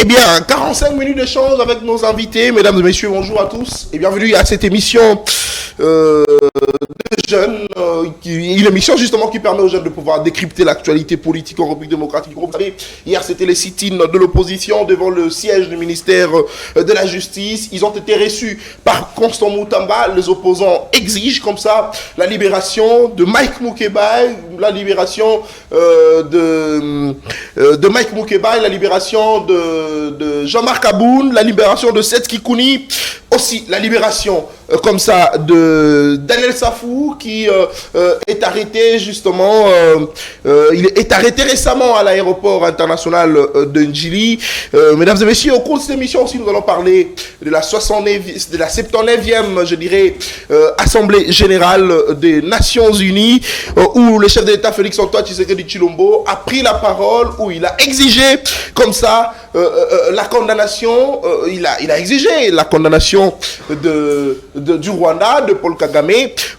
Eh bien, 45 minutes d'échange avec nos invités. Mesdames et messieurs, bonjour à tous et bienvenue à cette émission de jeunes. Une émission justement qui permet aux jeunes de pouvoir décrypter l'actualité politique en République démocratique du Congo. Vous savez, hier c'était les sit-ins de l'opposition devant le siège du ministère de la Justice. Ils ont été reçus par Constant Moutamba. Les opposants exigent comme ça la libération de Mike Moukebaye, la libération de Mike Moukebaye, la libération de Jean-Marc Aboun, la libération de Seth Kikouni, aussi la libération comme ça de Daniel Safou qui est arrêté justement, il est arrêté récemment à l'aéroport international de Ndjili. Mesdames et messieurs, au cours de cette émission aussi, nous allons parler de la 79e, je dirais, Assemblée Générale des Nations Unies, où le chef de l'État Félix Antoine Tshisekedi Tshilombo a pris la parole, où il a exigé comme ça la condamnation, il a exigé la condamnation du Rwanda, de Paul Kagame.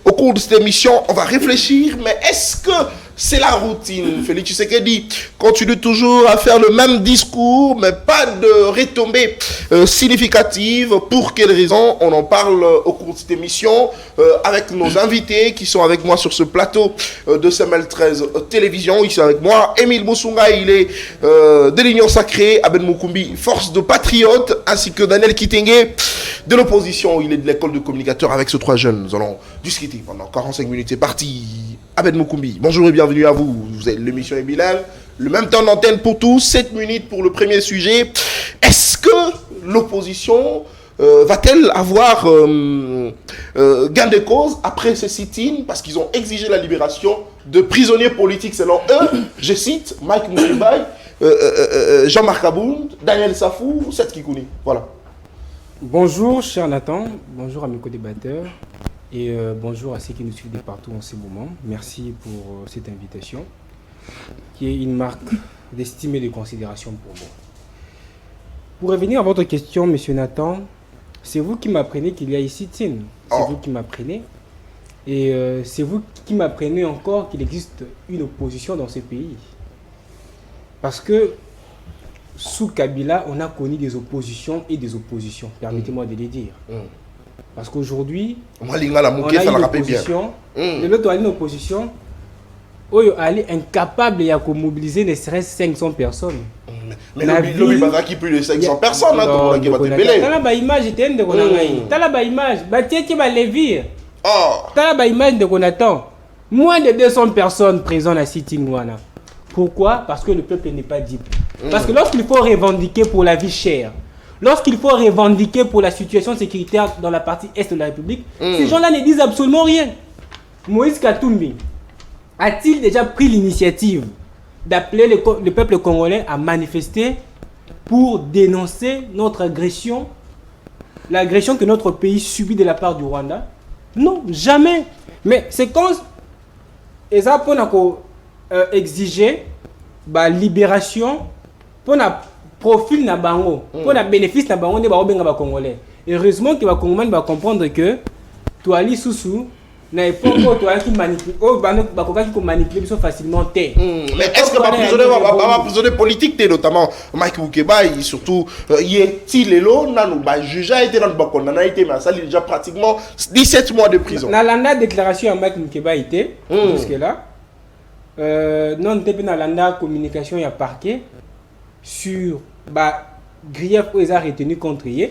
Au cours de cette émission, on va réfléchir, mais est-ce que c'est la routine? Félix Tshisekedi continue toujours à faire le même discours, mais pas de retombées significatives. Pour quelles raisons? On en parle au cours de cette émission avec nos invités qui sont avec moi sur ce plateau de CML13 Télévision. Ici avec moi, Émile Boussounga, il est de l'Union Sacrée, Aben Mukumbi, Force de Patriotes, ainsi que Daniel Kitenge de l'opposition. Il est de l'école de communicateurs. Avec ces trois jeunes, nous allons discuter pendant 45 minutes. C'est parti. Aben Mukumbi, bonjour et bienvenue à vous. L'émission est bilingue. Le même temps d'antenne pour tous, 7 minutes pour le premier sujet. Est-ce que l'opposition va-t-elle avoir gain de cause après ce sit-in? Parce qu'ils ont exigé la libération de prisonniers politiques selon eux. Je cite Mike Moukebaye, Jean-Marc Aboun, Daniel Safou, Seth Kikouni. Voilà. Bonjour cher Nathan, bonjour à mes co-débatteurs et bonjour à ceux qui nous suivent de partout en ce moment. Merci pour cette invitation qui est une marque d'estime et de considération pour moi. Pour revenir à votre question, monsieur Nathan, c'est vous qui m'apprenez qu'il y a ici sit-in. C'est vous qui m'apprenez. Et c'est vous qui m'apprenez encore qu'il existe une opposition dans ce pays. Parce que sous Kabila, on a connu des oppositions et des oppositions. Permettez-moi de les dire. Parce qu'aujourd'hui, on a une opposition. De l'autre, une opposition où elle est incapable de mobiliser ne serait-ce 500 personnes. Mais le qui plus de 500 personnes, là, tout le monde qui va te mêler. T'as la image, t'as la image, qui va les vire. T'as la image de Jonathan. Moins de 200 personnes présentes à Sitingwana. Pourquoi? Parce que le peuple n'est pas libre. Parce que lorsqu'il faut revendiquer pour la vie chère, lorsqu'il faut revendiquer pour la situation sécuritaire dans la partie est de la République, ces gens-là ne disent absolument rien. Moïse Katumbi a-t-il déjà pris l'initiative d'appeler le peuple congolais à manifester pour dénoncer notre agression, l'agression que notre pays subit de la part du Rwanda? Non, jamais. Mais c'est quand et ça pour exiger la libération pour la profil na bango, pour la bénéfice na bango de ba congolais. Heureusement que les Congolais va comprendre que tu ali sousou na époque tu as qui manipule qui manipuler facilement terre. Mais est-ce que pas prisonnier politique notamment Mike Moukebaye surtout il est là nous ba juge a été dans le condamné été mais ça il déjà pratiquement 17 mois de prison. Na la déclaration à Mike Moukebaye était jusque là non depuis na la communication il y a parquet sur grief où ils ont retenu contre lui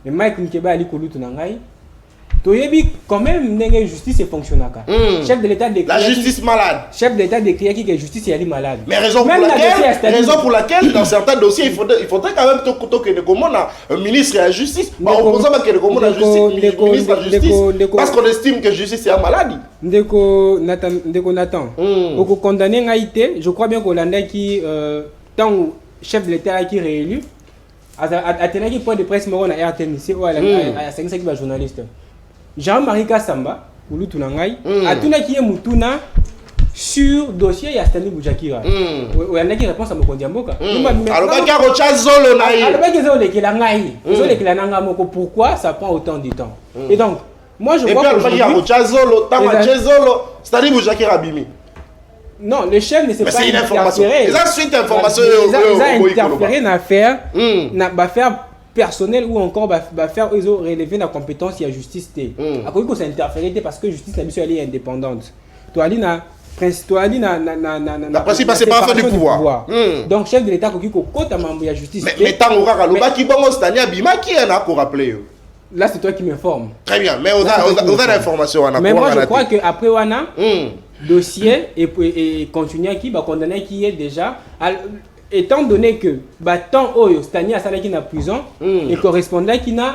mais Mike Moukebaye ali kolutu na ngai toyebi quand même n'engagé justice et fonctionnaka. Chef de l'État déclare la justice malade. Chef de l'État déclare que justice est malade. Mais raison pour laquelle dans certains dossiers il faudrait quand même que le comment un ministre de la justice opposant que le comment la justice ministre de la justice parce qu'on estime que justice est malade. Ndeko Nathan. Au condamné ngaïté, je crois bien qu'Hollanda qui tant chef de l'État qui réélu a tenu point de presse à RTNC ou à 5 journaliste. Jean-Marie Kassamba, ou Lutunangai, a tout qui est Mutuna sur dossier ya Stanley Boujakira. Il y a qui réponse à mon Kondiamboka. Alors, pourquoi ça prend autant de temps? Et donc, moi je vois que Stanley Boujakira Bimi. Non, le chef ne s'est pas interféré. Ils ont suite information. Ils ont interféré dans l'affaire, dans l'affaire personnelle ou encore va faire ils ont relevé la compétence il y a justice à quoi ça interféré parce que justice la mission elle est indépendante. Toi ali na principe c'est pas du pouvoir. Donc chef de l'état qui côté membre ya justice. Mais tant au rara loba ki bongo stania bima qui en a pour rappeler. Là c'est toi qui m'informe. Très bien, mais on a l'information on a. Mais moi je crois que après wana dossier et continuer qui va condamner qui est déjà étant donné que tant oyo Stani a salaki na prison et correspondant qui na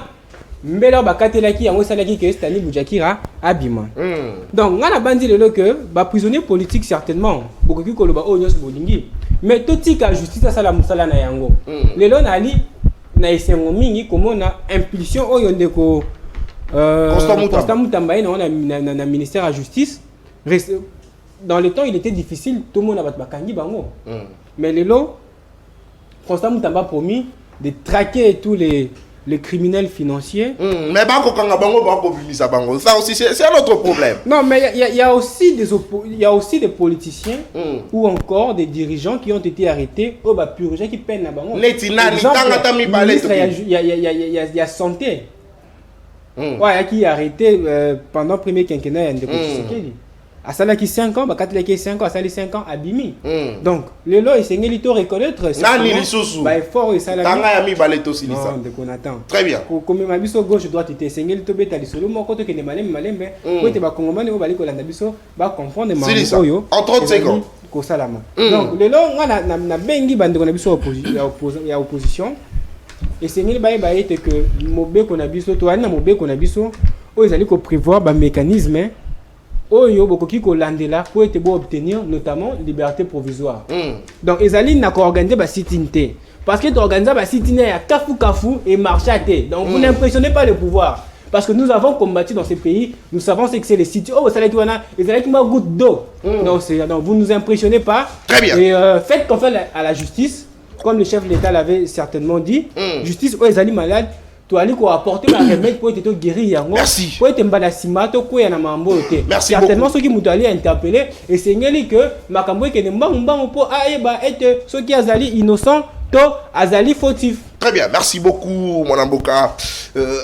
mbela bakatela ki yango salaki que Stani Boujakira abima. Donc on a bandi lelo que ba prisonnier politique certainement beaucoup qui koloba oyo nyos bolingi mais toti ka justice sala musala na yango lelo na ali na esengo mingi comme on a impulsion oyo ndeko Constant Mutamba na ministère à justice. Dans le temps il était difficile tout le monde a bakangi bango mais lelo Constant Mutamba a promis de traquer tous les criminels financiers. Mais ça aussi c'est un autre problème. Non, mais il y a aussi des politiciens ou encore des dirigeants qui ont été arrêtés au bas purgé qui peinent là-bas. Il y a santé. Ouais, qui est arrêté pendant le premier quinquennat de Tshisekedi. À ça qui 5 ans, bah 5 ans, à ça 5 ans à Bimi. Donc, le lot, il s'est reconnaître. Bah, fort et ça la très bien. Comme ma biso gauche droite était sengeli to beta li solo moko to ke ne malembe ko te ba kongomani o bali ko landa biso ba comprendre ma oyo en 30 secondes ko salama. Donc, le lot nga na bengi bande ko na biso opposition et sengeli ba ete que mobe ko na biso to ana mobe ko na biso o ezali ko prévoir ba mécanisme oyo bokoki ko landela pour être bon obtenir notamment liberté provisoire. Donc ezali na ko organiser ba sit-in té parce que d'organiser ba sit-in ya kafu et marchaté. Donc vous n'impressionnez pas le pouvoir parce que nous avons combattu dans ces pays, nous savons ce que c'est les sit-in. Oh ça là qui wana ezali qui ma goutte d'eau. Donc vous nous impressionnez pas. Très bien. Et faites confiance à la justice comme le chef de l'État l'avait certainement dit. Justice oh ezali malade. Tu as apporter un remède pour être guéri. Merci. Pour être mbadasimato ko ya na mambo te. Certainement ceux qui m'ont interpellé et c'est ngeli que makambo ke mbambo pour aeba être ceux qui azali innocent to azali fautif. Très bien, merci beaucoup mon amboka.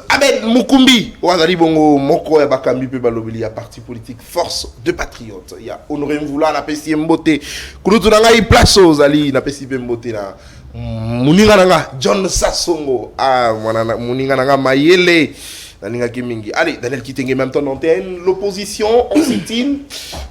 Abed Mukumbi, wazali bongo moko ya bakambi pe balobeli ya parti politique Force de Patriotes. Il y a Honoré Mvula na pesi mbote. Kulutu na ngai place ozali na pesi pe mbote na muninga nanga John Sassongo mwana muninga nanga Mayele naninga kimingi. Allez, Daniel Kitenge même temps d'antenne, l'opposition en sit-in.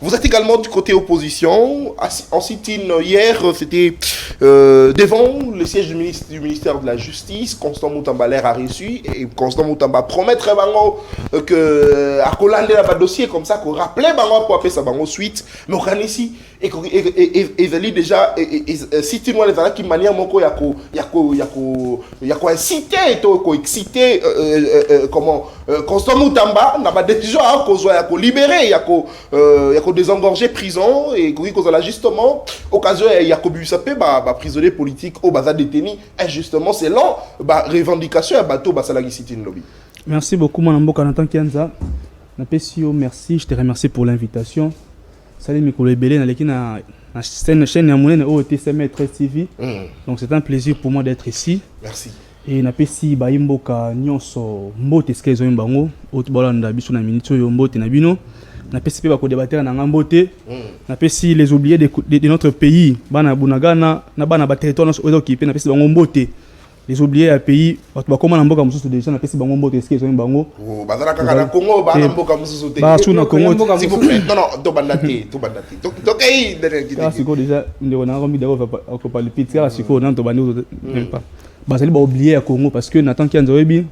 Vous êtes également du côté opposition. En sit-in hier, c'était devant le siège du ministère de la Justice. Constant Mutamba l'air a reçu et Constant Mutamba promet très bango que à collander la dossier comme ça qu'on rappelait bango pour appeler ça bango suite. Mais on ici et ils déjà sit-in moi les gens qui manière moko yako inciter to exciter comment Constant Mutamba n'a pas décision à cause yako libérer yako désengorger prison et cause là justement occasion yako busape ba prisonnier politique au bazar détenu injustement c'est là ba revendication à bateau ba salagi sit-in lobby. Merci beaucoup mon amboka Nathan Kianza. Na pesio merci, je te remercie pour l'invitation. Salut Mikolo Ebele na chaîne ya monene OTCM TV. Donc c'est un plaisir pour moi d'être ici. Merci. Et na pesi ba imboka nyonso mbote skezo mbango otubolanda biso na minute yo mbote na bino. Na pesi pe ba ko débattre na ngambote. Na pesi les oubliés de notre pays bana bunagana na bana ba territoire ozo occupé na pesi bango mbote. Les oubliés à pays ba koma na mboka mususu déjà na pesi bango mbote skezo mbango. Oh bazala kaka na Congo ba na mboka mususu te. Ba su na Congo s'il vous plaît. Non to bandate. Donc hey siko déjà ndeko na ngomi d'abord ko parler pizza siko na to bandi même pas. Bazali ba oublier à Congo parce que Nathan Kianza webi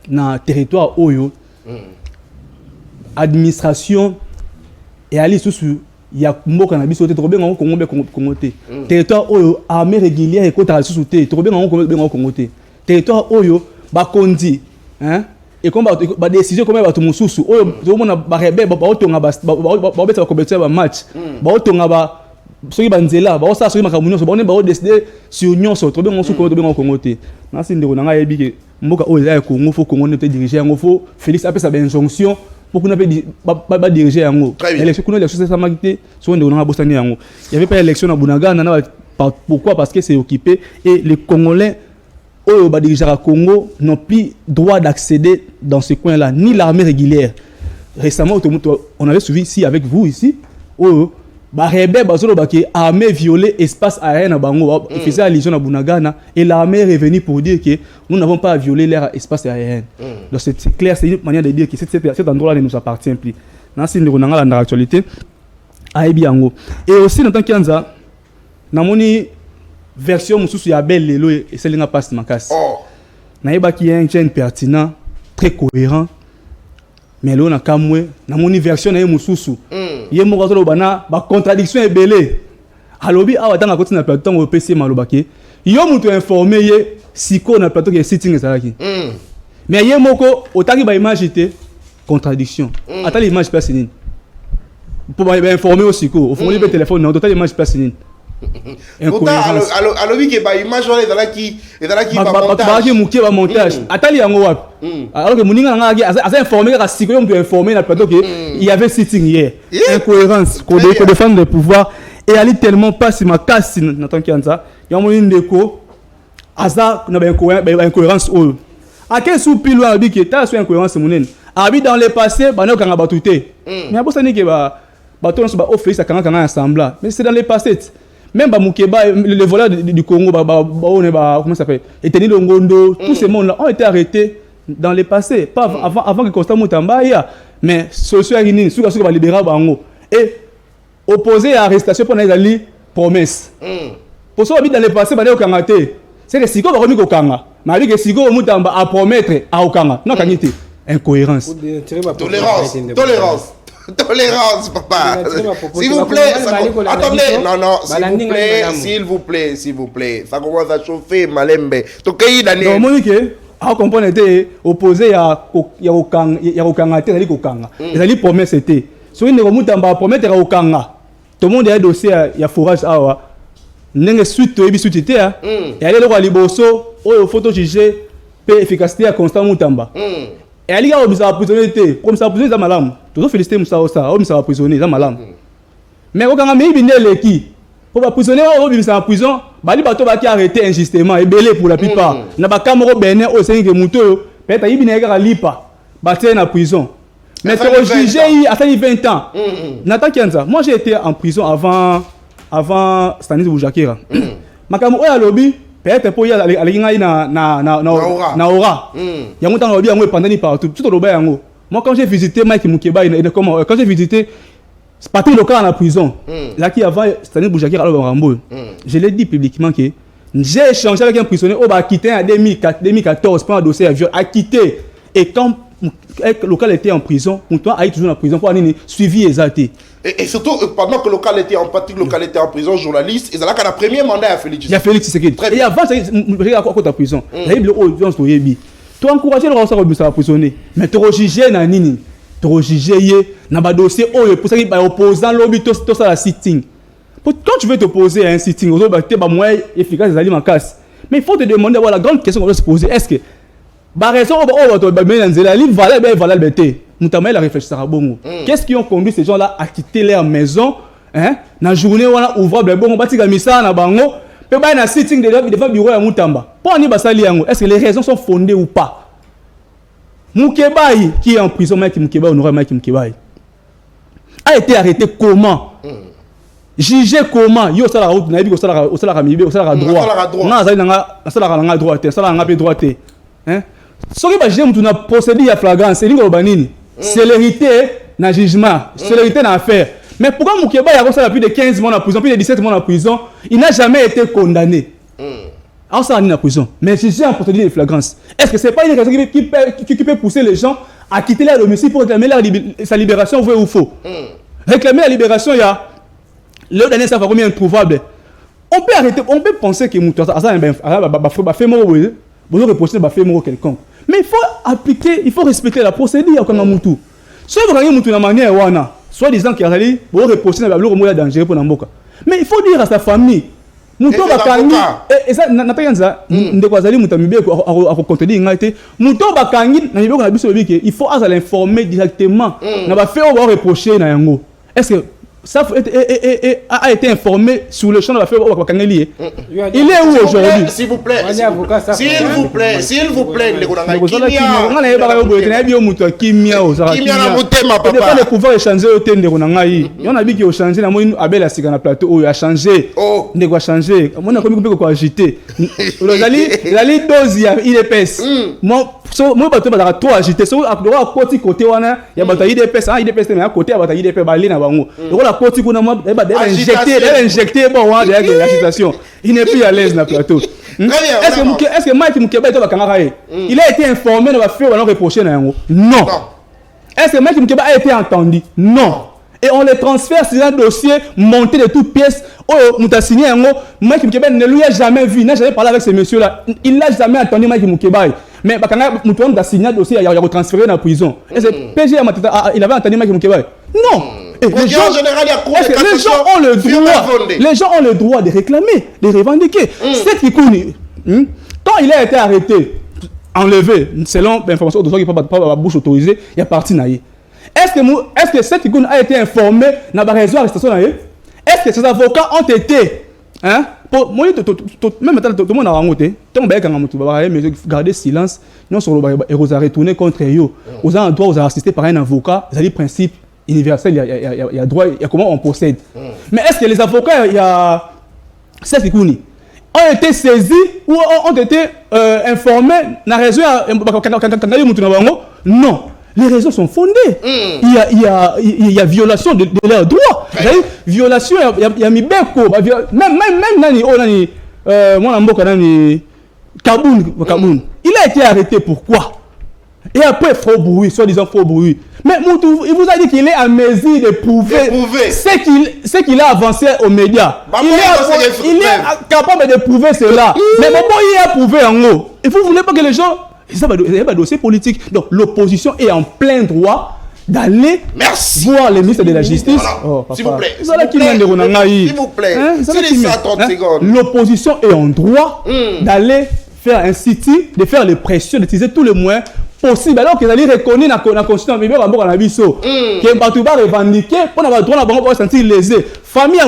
na territoire oyo administration et ali susu ya mboka na biso te to benga Congo be Congo te territoire oyo armée régulière ko ta susu te to benga Congo te territoire oyo ba kondi hein et comme ba décision comme ba to mususu oyo to mona ba rebelle ba otonga ba beta ba compétition ba match ba otonga ba soki banzela ba osa soki makamunyo so ba on ba décider sur nyonso to benga susu ko to benga Congo te na sindeko na nga yebi ke mboka oyo ya Congo fo Congo ne te diriger yango fo Félix apesa ba injonction pour qu'on pas diriger en haut. L'élection qu'on a l'élection c'est ça magité sur on a bossé en haut. Il y avait pas élection à Bunaga pourquoi parce que c'est occupé et les Congolais au diriger à Congo n'ont plus droit d'accéder dans ce coin là ni l'armée régulière. Récemment on avait suivi ici avec vous ici l'armée violé espace aérien à Bango, il faisait allusion à Bunagana et l'armée est revenue pour dire que nous n'avons pas violé l'air espace aérien. Donc c'est clair, c'est une manière de dire que cet endroit-là ne nous appartient plus. C'est une actualité. Et aussi, dans tant qu'Anza, nous avons une version qui est belle et celle qui n'a pas de macasse. Nous avons un gène pertinent, très cohérent. Mais là, on a une version qui est moussou. Il y a une contradiction est belle. Alors, il y a un plateau au PC Malobake. Il y a un informé si on a plateau qui est sitting. Mais il y a une image contradiction. Attends l'image personnelle. Pour informer aussi, au fond, le téléphone, non, total image personnelle. Incohérence. Alors, il y a une image qui est montage. Attends, il y a un alors que Mouninga a informé qu'il y avait sitting hier. Incohérence, qu'on défend le pouvoir. Et elle est tellement pas si ma casse, il y a une déco. Asa, on a une incohérence. À quel sous-pile ou un qui est à incohérence, Mounen. Habite dans le passé, on a battuté. Mais à ce moment-là, on a offert ça quand on a ensemble. Mais c'est dans le passé. Même Moukeba, les voleurs du Congo, comment ça s'appelle, Eteni Longondo, tous ces mondes-là ont été arrêtés dans le passé. Pas avant que Constant Moutamba, mais solution Rinine, sous la libérer Bango. Et opposé à l'arrestation pour les promesses. Pour ça, dans le passé, c'est que si on va remettre au Kanga, mais que si on Moutamba à promettre à Okanga, non, incohérence. Tolérance, papa. S'il vous plaît. Attendez. Non. S'il vous plaît. Ça commence à chauffer, Malembe. Donc, Monique, on comprend était opposé à Okanga, les alliés promesses c'était. Si on ne promettre à Okanga, tout le monde a dossier à forage. N'est suite et aller à Liboso, au photo jugé, efficacité à Constant Moutamba. Et elle a été emprisonnée, comme ça, emprisonnée dans ma lame. Toujours féliciter Moussa Ossa, on s'est emprisonné dans ma lame. Mais quand on a mis les qui, pour emprisonner, on a en prison, Bali Bato a été arrêté injustement et belé pour la plupart. N'a pas Camaro Bénin au sein de Mouto, peut-être qu'il y a un lipa, battu en prison. Mais c'est au jugé à 20 ans. Nathan Kianza, moi j'ai été en prison avant Stanis Boujakira. Ma Camaro a lobby. Peut-être pour y aller na aura. Il y a longtemps lobby en pendant partout. Tout au bas en. Moi quand j'ai visité Mike Moukeba, quand j'ai visité Patrick Loka en prison, là qui avant Stanis Boujakira à Rambo, je l'ai dit publiquement que j'ai échangé avec un prisonnier au quitté en 2014 pour un dossier à viol, a quitté. Et quand Local était en prison, Moutoua a été toujours en prison pour aller suivi exalté. Et surtout, pendant que Local était en prison, journaliste, ils allaient qu'à la première mandat à Félix. Il y a Félix Tshisekedi. Et avant, il y a quoi en prison. Il y a eu l'audience pour Yebi. Tu as encouragé le renseignement de prisonnier. Mais tu as jugé Nanini. Tu as jugé dans le dossier. Pour ça qu'il y a opposant lobby, tout ça la sitting. Quand tu veux t'opposer à un sitting, tu as moins efficace des aliments casse. Mais il faut te demander, la grande question qu'on doit se poser, est-ce que qu'est-ce qui ont conduit ces gens-là à quitter leur maison dans la journée où on a ouvert le bon bâti Gamissa na bango peut pas na sitting devant bureau à Moutamba pour ni basali yango est-ce que les raisons sont fondées ou pas? Moukebaï qui est en prison, Mike Moukebaï, honoré Mike Moukebaï a été arrêté comment? Jugé comment? Yo sala route na biso sala ramibe sala droit na zali na sala droit sala na pe droit hein. Ce qui va juger on a procédé à flagrance c'est l'ingobanini célérité na jugement célérité na affaire. Mais pourquoi Moukeba a reçu plus de 15 mois en prison, plus de 17 mois en prison, il n'a jamais été condamné. Alors ça, il est en prison. Mais jugé en procédure de flagrance. Est-ce que ce n'est pas une raison qui peut pousser les gens à quitter leur domicile pour réclamer sa libération, vrai ou faux? Réclamer la libération, il y a le dernier ça va combien introuvable. On peut arrêter, on peut penser que Moukeba a fait mort quelconque. Mais il faut appliquer, il faut respecter la procédure comme Moutou. Si vous avez Moutou de manière soit disant qu'il y a pour reposer dans le dangereux pour Namboka. Mais il faut dire à sa famille, Muto bakangi et ça n'a pas yanza ndeko azali mutamibe ko contredire ngate muto bakangi na mibeko na biso biki il faut à l'informer directement na ba faire on va reprocher na yango est-ce que ça a été informé sur le champ de la fête au Bakangeli. Il est où aujourd'hui? S'il vous plaît. S'il vous plaît. Le pouvoir est changé au thème de Ronangaï. Il y en a qui ont changé. La moyenne Abel a signé plateau. Il a changé. Il a changé. On a commis quoi agiter. La dose il épaisse. Moi, bateau va trop agité. So à côté côté wana, il y a bataille d'épaisse. Il épaisse mais à côté bataille d'épaisse balé na bango. Côté qu'on a injecté bon derrière l'agitation. Il n'est plus à l'aise dans le plateau. Est-ce que Mike Mukeba est au Bakangarae? Il a été informé de la faire ou reprocher non. Est-ce que Mike Mukeba a été entendu? Non. Et on les transfère sur un dossier monté de toutes pièces. Oh, nous avons signé un mot. Mike Mukeba ne lui a jamais vu, n'a jamais parlé avec ces messieurs-là. Il n'a jamais entendu Mike Mukeba. Mais Bakanga Mouton a signé un dossier, il a retransféré dans la prison. Est-ce que PG il avait entendu Mike Mukeba? Non. Les gens ont le droit. Les gens ont le droit de réclamer, de revendiquer. C'est qui connaît. Quand il a été arrêté, enlevé, selon l'information de ceux qui n'ont pas la bouche autorisée, il y a parti naïe. Est-ce que cette icône a été informé dans la raison de l'arrestation naïe? Est-ce que ces avocats ont été même tout le monde a remonté. Tant que garder silence, non sur le et vous a retourné contre eux. Vous avez un droit, vous avez assisté par un avocat. Vous avez le principe universel, il y a droit, il y a comment on procède. Mais est-ce que les avocats, il y a cette icône ont été saisis ou ont été informés dans la raison non. Les raisons sont fondées. Il y a violation de leurs droits. Violation, il y a mis beko. Même nani, moi nani, Kaboun. Il a été arrêté pourquoi? Et après faux bruit, soi-disant faux bruit. Mais Moutou, il vous a dit qu'il est à mesure de prouver ce qu'il a avancé aux médias. Il est capable de prouver cela. Mais bon, il a prouvé en haut. Et vous ne voulez pas que les gens... Ça va un dossier politique. Donc l'opposition est en plein droit d'aller voir les ministres de la Justice. S'il vous plaît. S'il vous plaît. L'opposition est en droit d'aller faire un sitting, de faire les pressions, d'utiliser tous les moyens possibles. Alors qu'ils allaient reconnaître dans la Constitution, que Batouba revendiquer, pour avoir le droit de se sentir lésé. Famille à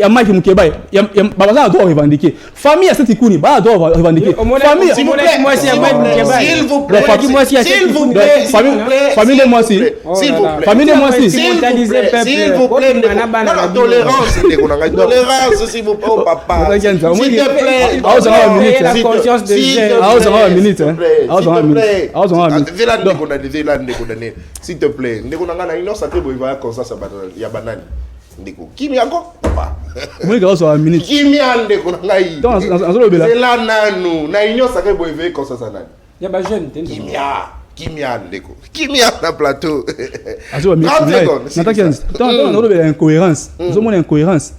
Mike Mukeba, il y a pas droit de revendiquer. Famille à cette icône, pas droit de revendiquer. Famille, s'il vous plaît, s'il vous plaît, famille de moi aussi. S'il vous plaît, famille de moi aussi. S'il vous plaît, tolérance, s'il vous plaît, papa. S'il te plaît, la conscience de s'il te plaît, ndeko kimi yako papa moi ga so a minute kimi ande ko ngai c'est là nanu na inyo saka boive ko ça nani ya ba jeune kimi ndeko kimi na plateau azo minute nataki tant on a incohérence nous avons une incohérence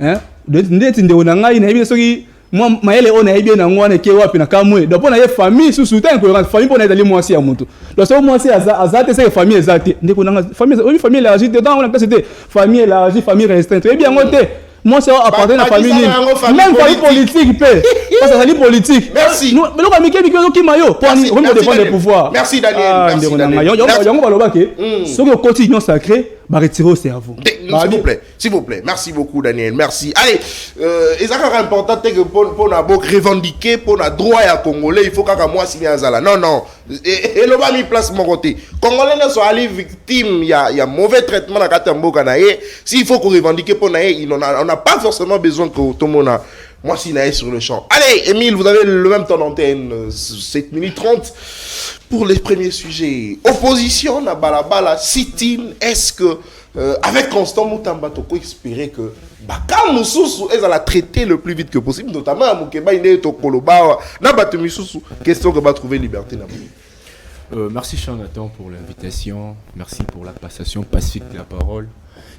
hein ndeti ndeko na ngai na yebi soki moi maele on a bien na ngwana ke wapi na kamwe donc on a famille sous soutien incohérence famille pour na dali moi si amuntu donc so moi si azate c'est famille ezate ndeko na famille élargie dedans on a c'était famille élargie famille restreinte et bien ngote moi c'est appartenir à la famille même famille politique peut parce que c'est politique merci mais le ami qui mayo pour défendre le pouvoir merci Daniel merci yango baloba ke soki quotidien sacré va retirer au cerveau. S'il vous plaît, merci beaucoup Daniel, merci. Allez, c'est important que pour na bok revendiquer pour na droit à Congolais, il faut qu'à moi signer un zala. Non. Et le bas mis place mon côté. Congolais ne sont allés victimes, il y a mauvais traitement dans Katambo Kanaye. S'il faut qu'on revendique pour naïe, on n'a pas forcément besoin que tout le monde a moi si naïe sur le champ. Allez, Émile, vous avez le même temps d'antenne, 7 minutes 30 pour les premiers sujets. Opposition na balabala sit-in, est-ce que avec Constant Moutamba, Toko espérer que Baka Moussoussou est à la traiter le plus vite que possible, notamment à Moukeba, il est au Koloba, n'a pas de Moussoussou, question que va trouver liberté. Merci Charlatan pour l'invitation, merci pour la passation pacifique de la parole.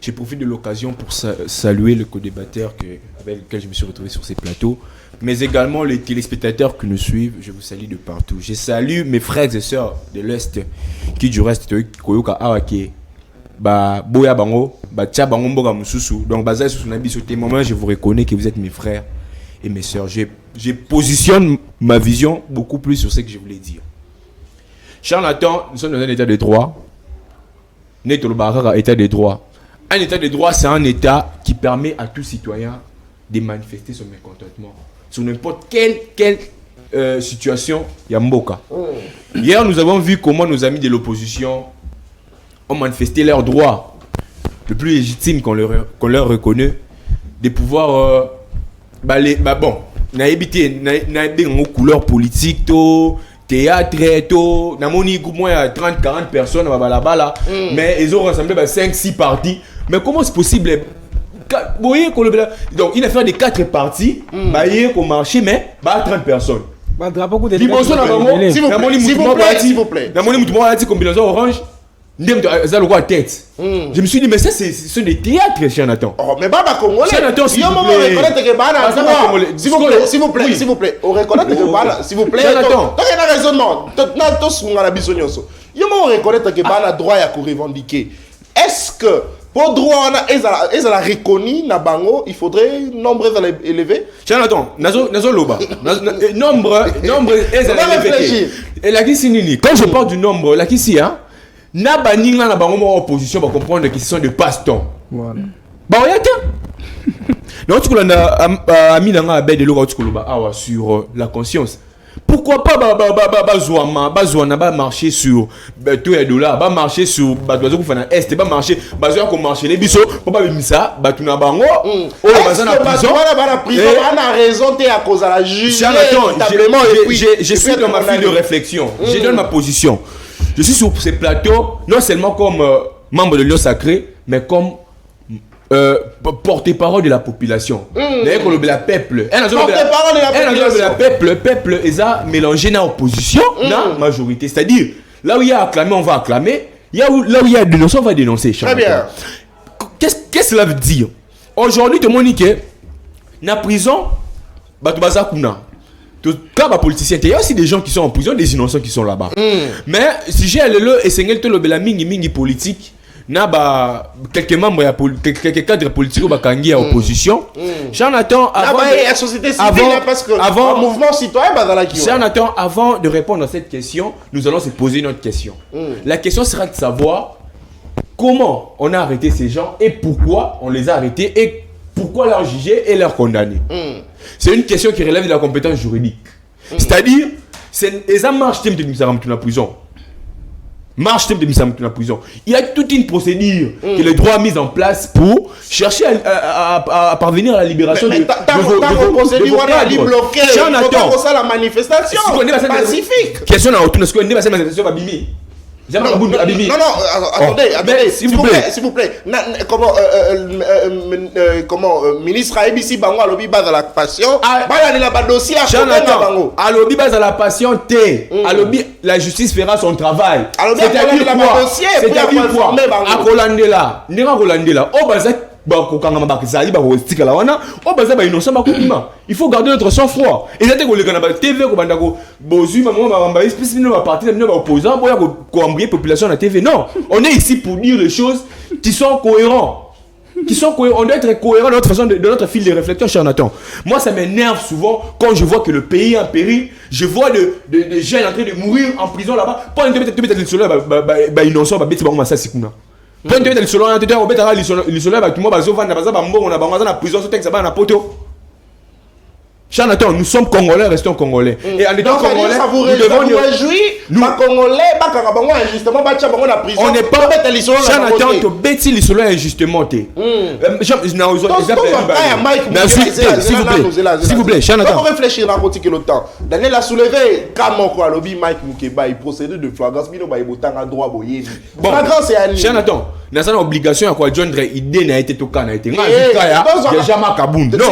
J'ai profité de l'occasion pour saluer le co-débatteur avec lequel je me suis retrouvé sur ces plateaux, mais également les téléspectateurs qui nous suivent. Je vous salue de partout. Je salue mes frères et sœurs de l'Est qui du reste Koyoka Awake. Boya Bango, Tia Bango Mboga Mususu. Donc, Baza Susunabi, sur tes moments, je vous reconnais que vous êtes mes frères et mes sœurs. Je positionne ma vision beaucoup plus sur ce que je voulais dire. Cher Nathan, nous sommes dans un état de droit. État de droit. Un état de droit, c'est un état qui permet à tout citoyen de manifester son mécontentement sur n'importe quelle situation Yamboka. Hier, nous avons vu comment nos amis de l'opposition ont manifesté leur droit le plus légitime qu'on leur reconnaît de pouvoir bon, n'a évité nos couleurs politiques, théâtre, namoni moins 30-40 personnes là-bas, mais ils ont rassemblé 5-6 partis. Mais comment c'est possible? Vous voyez donc une affaire de 4 partis, qu'on marché, mais 30 personnes. S'il vous plaît. Orange. Tête. Je me suis dit, mais ça, ce sont des théâtres, cher Nathan. Oh, mais Baba Congolais. Cher Nathan, s'il vous plaît. On reconnaît que Bana, s'il vous plaît. Cher Nathan. Donc, il y a un raisonnement. On reconnaît que Bana a droit à revendiquer. Est-ce que, pour droit, ils ont reconnu, il faudrait nombre élevé? Cher Nathan, Nazo Loba. Nombre, ils ont élevé. Et la Kissi, quand je parle du nombre, la Kissi, hein? Na baninga na bango mo opposition va comprendre qu'ils sont de passe-temps. Voilà. Bah oyaka. Donc tu connais ami nanga abé de l'eau tu connais awa sur la conscience. Pourquoi pas ba marcher sur tout et dollar, ba marcher sur ba dozo kufana est, ba marcher bazo ko marcher les biso, pas misa ba tuna bango. Oh bazana prison. On a raison t'es à cause de la juge. Je suis dans ma file de réflexion. Je donne ma position. Je suis sur ces plateaux, non seulement comme membre de l'Union sacrée, mais comme porte-parole de la population. Le peuple. Le peuple est mélangé dans l'opposition, dans la majorité. C'est-à-dire, là où il y a acclamé, on va acclamer. Là où il y a dénoncé, on va dénoncer. Très bien. Qu'est-ce que cela veut dire? Aujourd'hui, tout le monde dit que dans la prison, quand les politiciens, il y a aussi des gens qui sont en prison, des innocents qui sont là-bas. Mais si j'ai le essayé de la mingi politique, quelques membres, quelques cadres politiques qui sont en opposition. Jonathan, avant mouvement citoyen, Jonathan, avant de répondre à cette question, nous allons se poser une autre question. La question sera de savoir comment on a arrêté ces gens et pourquoi on les a arrêtés et pourquoi leur juger et leur condamner. C'est une question qui relève de la compétence juridique. C'est-à-dire, les marches de la prison. Il y a toute une procédure que le droit a mise en place pour chercher à parvenir à la libération de vos procédures. La manifestation pacifique. Question à autour de ce qu'on dit, c'est la manifestation Babimi. Non, attendez, s'il vous plaît. Comment ministre ABC Bango a lobby bas à la passion. La dossier à lobby bas à la passion T. À lobby la justice fera son travail. C'est-à-dire quoi? À Rolandela, il faut garder notre sang-froid. Et c'est que TV population la TV. Non, on est ici pour dire les choses qui sont cohérentes. On doit être cohérent de notre façon, de notre fil de réflexion, cher Nathan. Moi, ça m'énerve souvent quand je vois que le pays est en péril. Je vois des jeunes en train de mourir en prison là-bas. Pas une innocent, Quand tu es dans le salon, tu es au bétara, le salon, tu es en prison, tu es en poto. Jonathan, nous sommes Congolais, restons Congolais. Et en étant Congolais, nous devons nous réjouir. Nous Congolais, injustement, on n'est pas. Jonathan, tu bêtis le salon injustement. S'il vous plaît, Jonathan. On réfléchir dans le temps. Daniel a soulevé, quand lobby Mike Mukeba, il procédé de flagrance, il a un droit boyer. Flagrance et annulé. Jonathan, nous avons l'obligation à quoi John Dre, idée n'a été toquée, n'a été. Non,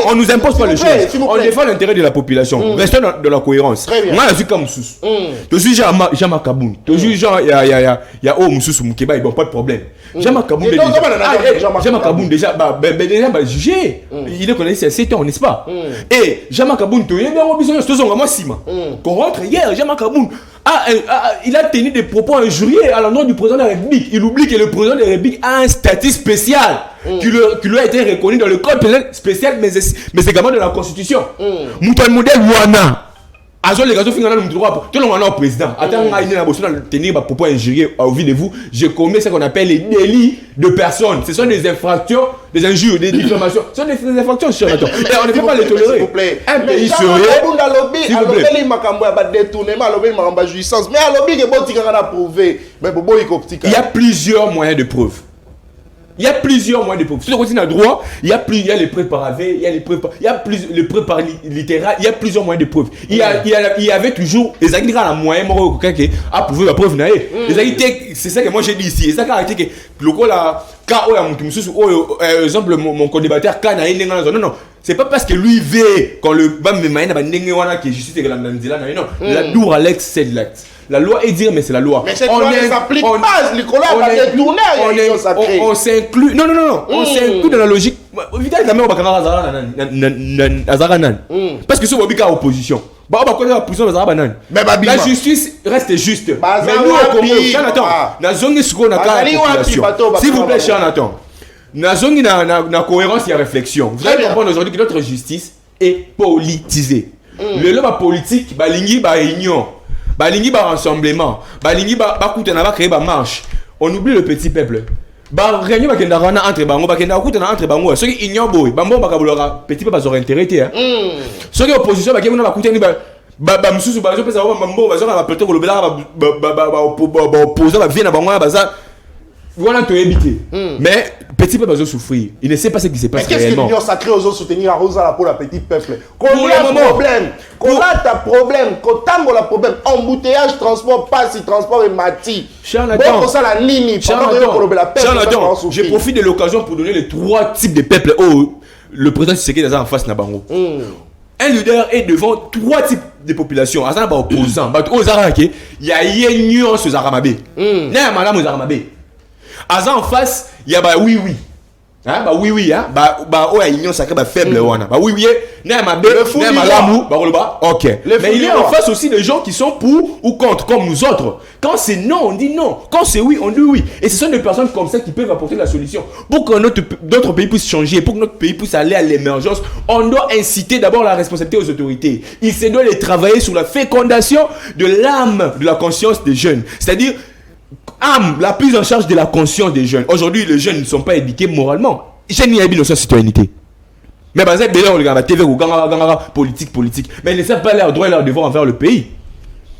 on nous impose pas les choses. On défend l'intérêt de la population. Restons dans la cohérence. Moi, je suis comme Moussous. Tu suis Jean Kaboun. Tu suis genre, il y a Moussous Moukeba, ils n'ont pas de problème. Jean Kaboun, déjà, jugé. Il est connu, c'est 7 ans, n'est-ce pas? Et Jean Kaboun, tu es bien obligé, c'est moi, Sima. Qu'on rentre hier, Jean Kaboun. Il a tenu des propos injurieux à l'endroit du président de la République. Il oublie que le président de la République a un statut spécial. qui lui a été reconnu dans le code pénal spécial, mais également dans la Constitution. Mouton modèle Wana. Azol les gars, tout le monde est président. Attends, tenir ma propos injurieux au vu de vous. Je commets ce qu'on appelle les délits de personnes. Ce sont des infractions, des injures, des diffamations. Ce sont des infractions, charlatan. Et on ne peut pas les tolérer. S'il vous plaît. Un pays sérieux. S'il vous plaît. Il y a plusieurs moyens de preuve. Il y a plusieurs moyens de preuve. Si on continue à droit, il y a les preuves par AV, il y a les preuves par littéral, il y a plusieurs moyens de preuve. Il y avait toujours les agriculteurs à la moyen qui a prouvé la preuve. C'est ça que moi j'ai dit ici. Et ça qui a été que le cas là, exemple mon co-débatteur non, c'est pas parce que lui veut quand le bam qui est justice que la non, la Dour Alex c'est l'acte. La loi est dire mais c'est la loi. Mais cette loi ne s'applique pas. Nicolas va détourner. On s'inclut. Non. On s'inclut dans la logique. Parce que ce Bobika opposition. La justice reste juste. Mais nous au Congo, s'il vous plaît, Charlatan. Na cohérence et réflexion. Vous allez comprendre aujourd'hui que notre justice est politisée. Le loi politique, balingi ba union. Balingi ba rassemblement, balingi ba kutana ba créer ba marche. On oublie le petit peuple. Ba réunion ba kenda rana entre bango, ba kenda kutana entre bango. Ceux qui union boy, ba mbo ba kabulora petit peuple bazora intérêt hein. Ceux qui opposition ba kenda ba kutani ba msusu ba zo pesa ba mbo ba zo ba peut-être ko lobela ba opposer ba vient na bango ba za voilà te éviter. Mais petit peuple va souffrir. Il ne sait pas ce qui se passe réellement. Qu'est-ce que l'union sacrée aux autres soutenir à Rosa pour la petite peuple? Combien de problèmes? Combien de problèmes? Quand la problème, embouteillage, transport, passe, transport et mati. Charlatan, je profite de l'occasion pour donner les 3 types de peuples. Oh, le président Tshisekedi est en face de Nabango. Un leader est devant 3 types de populations. Il y a opposants. Il y a une nuance aux Aramabé. Il y a madame aux Aramabé. En face, il y a oui. Hein, oui, hein. Union sacrée, faible, oui, ok. Mais il y a en face aussi des gens qui sont pour ou contre, comme nous autres. Quand c'est non, on dit non. Quand c'est oui, on dit oui. Et ce sont des personnes comme ça qui peuvent apporter la solution. Pour que notre pays puisse changer, pour que notre pays puisse aller à l'émergence, on doit inciter d'abord la responsabilité aux autorités. Il se doit de travailler sur la fécondation de l'âme, de la conscience des jeunes. C'est-à-dire, la prise en charge de la conscience des jeunes. Aujourd'hui, les jeunes ne sont pas éduqués moralement. Je n'y ai pas de citoyenneté. Mais par exemple, on regarde la TV ou politique. Mais ils ne savent pas leurs droits et leurs devoirs envers le pays.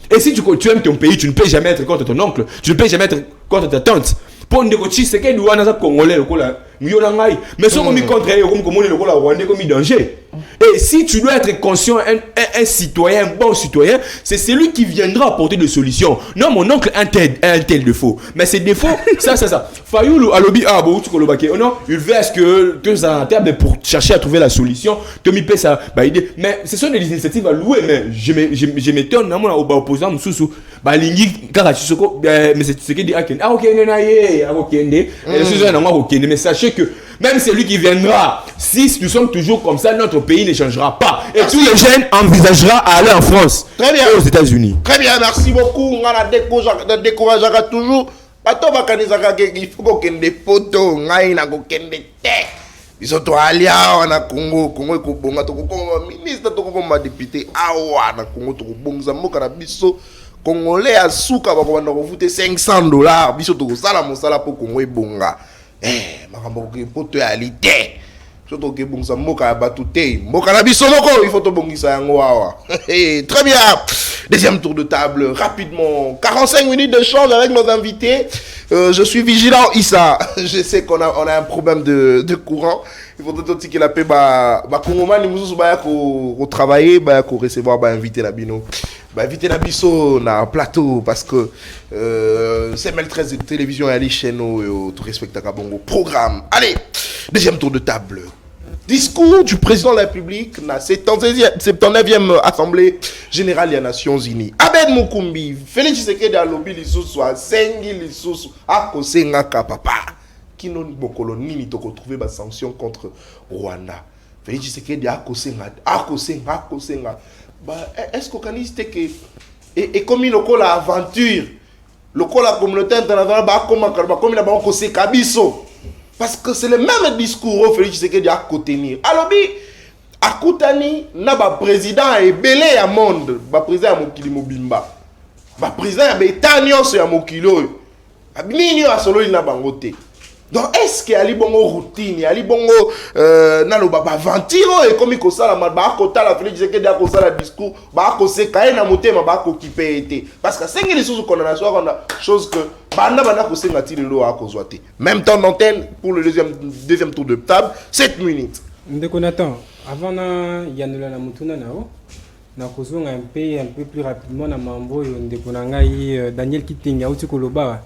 Et si tu aimes ton pays, tu ne peux jamais être contre ton oncle. Tu ne peux jamais être contre ta tante. Pour nous dire c'est qu'il y a des Congolais, mais si on est contre eux, comme danger. Et si tu dois être conscient, un citoyen, un bon citoyen, c'est celui qui viendra apporter des solutions. Non, mon oncle a un tel défaut. Mais ces défauts, ça. Fayoulou, alobi, non, il veut est-ce que ça en termes pour chercher à trouver la solution. Mais ce sont des initiatives à louer. Mais je m'étonne, non, mon opposant, mais c'est ce qui dit, mais sachez que même celui qui viendra, si nous sommes toujours comme ça, notre pays ne changera pas. Et tous les jeunes envisagera à aller en France. Très bien. Et aux États-Unis. Très bien, merci beaucoup. On a découragé toujours. Il faut qu'on ait des photos. Ils sont allés à Congo. Congo est ministre, député. Na Congo, Congolais à Souka, on va voter $500. Biso to sala mosala pour Congo et bonga. Makambo ke poto yaalité. Surtout que bonga moka batute. Moka na biso moko, il faut to bongisa yango awa. Très bien. Deuxième tour de table rapidement. 45 minutes de d'échange avec nos invités. Je suis vigilant Issa. Je sais qu'on a un problème de courant. Il faut tout que la paix Congomani mususu ba ko travailler ko recevoir inviter la bino. Inviter la biso na plateau parce que c'est ML13 de télévision et les chaînes tout respecte à bongo programme. Allez, deuxième tour de table. Discours du président de la République na 79e Assemblée Générale des Nations Unies. Abed Mukumbi, Félix Tshisekedi a lobby lisusu a sengi lisusu a kosenga ka papa. Kino bokolo nini to retrouver ba sanction contre Rwanda. Félix Tshisekedi a kosenga. Est-ce qu'on caniste que et comme il a l'aventure, la communauté internationale comme la banque c'est kabiso. Parce que c'est le même discours au Félix Tshisekedi à côté. Alors, à Koutani, na ba président est belé à monde, ba président à Mokili Mobimba. Ba président à Betanion c'est à Mokilo. Abini a solo il na bangote. Donc est-ce qu'il y a li bongo routine, il y a li bongo na lo ba ventiro et comme il kosala ba kota la Félix Tshisekedi a kosala discours, ba ko se kae na motema ba ko kipete. Parce que c'est les sous condamnation on a chose que bana ko senga ti lo a kozwate. Même temps d'antenne pour le deuxième tour de table, 7 minutes. Ndeko Nathan, avant na yanula na mutuna nao na kozonga un peu plus rapidement na mambo yo ndeko na ngai Daniel Kitinga uti koloba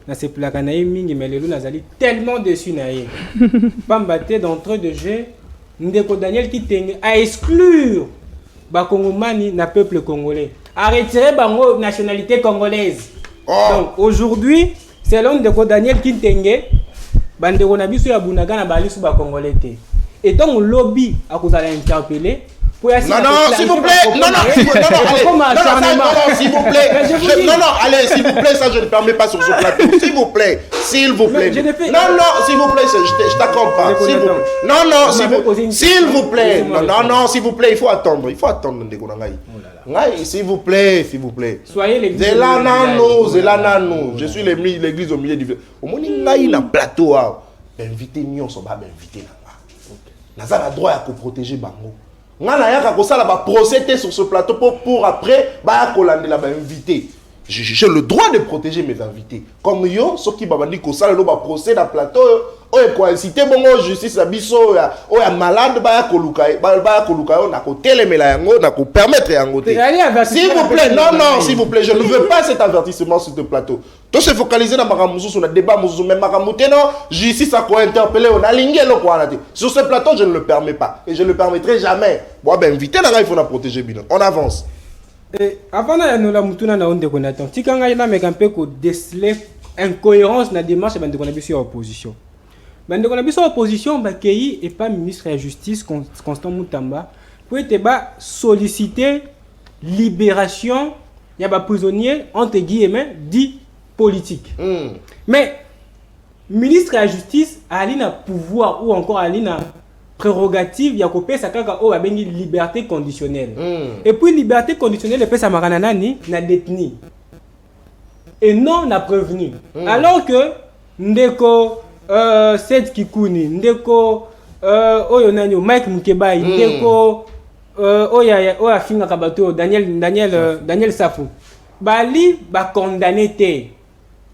na se plaka na ye mingi mais lelo nazali tellement déçu na ye pambate d'entrée de jeu ndeko Daniel Kitinga a exclure ba Kongomani na peuple congolais a retirer bango nationalité congolaise. Donc aujourd'hui selon ndeko Daniel Kitinga bandeko na biso ya bunaga na balisu ba congolais te. Et donc, le lobby a causé interpeller. Non, s'il vous plaît. Non, s'il vous plaît. Non, allez, s'il vous plaît, ça je ne permets pas sur ce plateau. S'il vous plaît. Non, s'il vous plaît, je t'accompagne. Non, s'il vous plaît. Non, s'il vous plaît, il faut attendre. S'il vous plaît. Soyez l'église. Zélanano. Je suis l'église au milieu du village. Au moins, il y a un plateau. Invité, nous sommes pas invités. Nous avons le droit de protéger Bango. Nous avons procédé sur ce plateau pour après inviter. J'ai le droit de protéger mes invités. Comme yo, ceux qui ont dit que ça le procès dans le plateau, on a incité bon justice à biso, on a malade, ba kolukai, on a côté les mélango, on a permettre yango. S'il vous plaît, non, s'il vous plaît, je ne veux pas cet avertissement sur ce plateau. Tout se focaliser dans Maramusu sur le débat, même Maramouté, non, justice a quoi interpeller, on a ligné le quoi. Sur ce plateau, je ne le permets pas et je ne le permettrai jamais. Bon, ben inviter là, il faut la protéger bien. On avance. Et avant de la mutuna na onde konaton tikanga ina mekampe ko déceler incohérence na démarche bande ko na biso opposition bande ko na biso opposition ba kei et pas ministre de la justice Constant Mutamba pour être ba solliciter libération ya ba prisonniers entre guillemets dits politiques. Mais ministre de la justice a na pouvoir ou encore a na prérogative ya kopesa kaka o babengi liberté conditionnelle. Et puis liberté conditionnelle pesa makana nani na détenu et non na prévenu. Alors que ndeko Seth Kikuni, ndeko oyo nani Mike Mukebai, ndeko oya finga kabato Daniel Safou bali ba condamné te,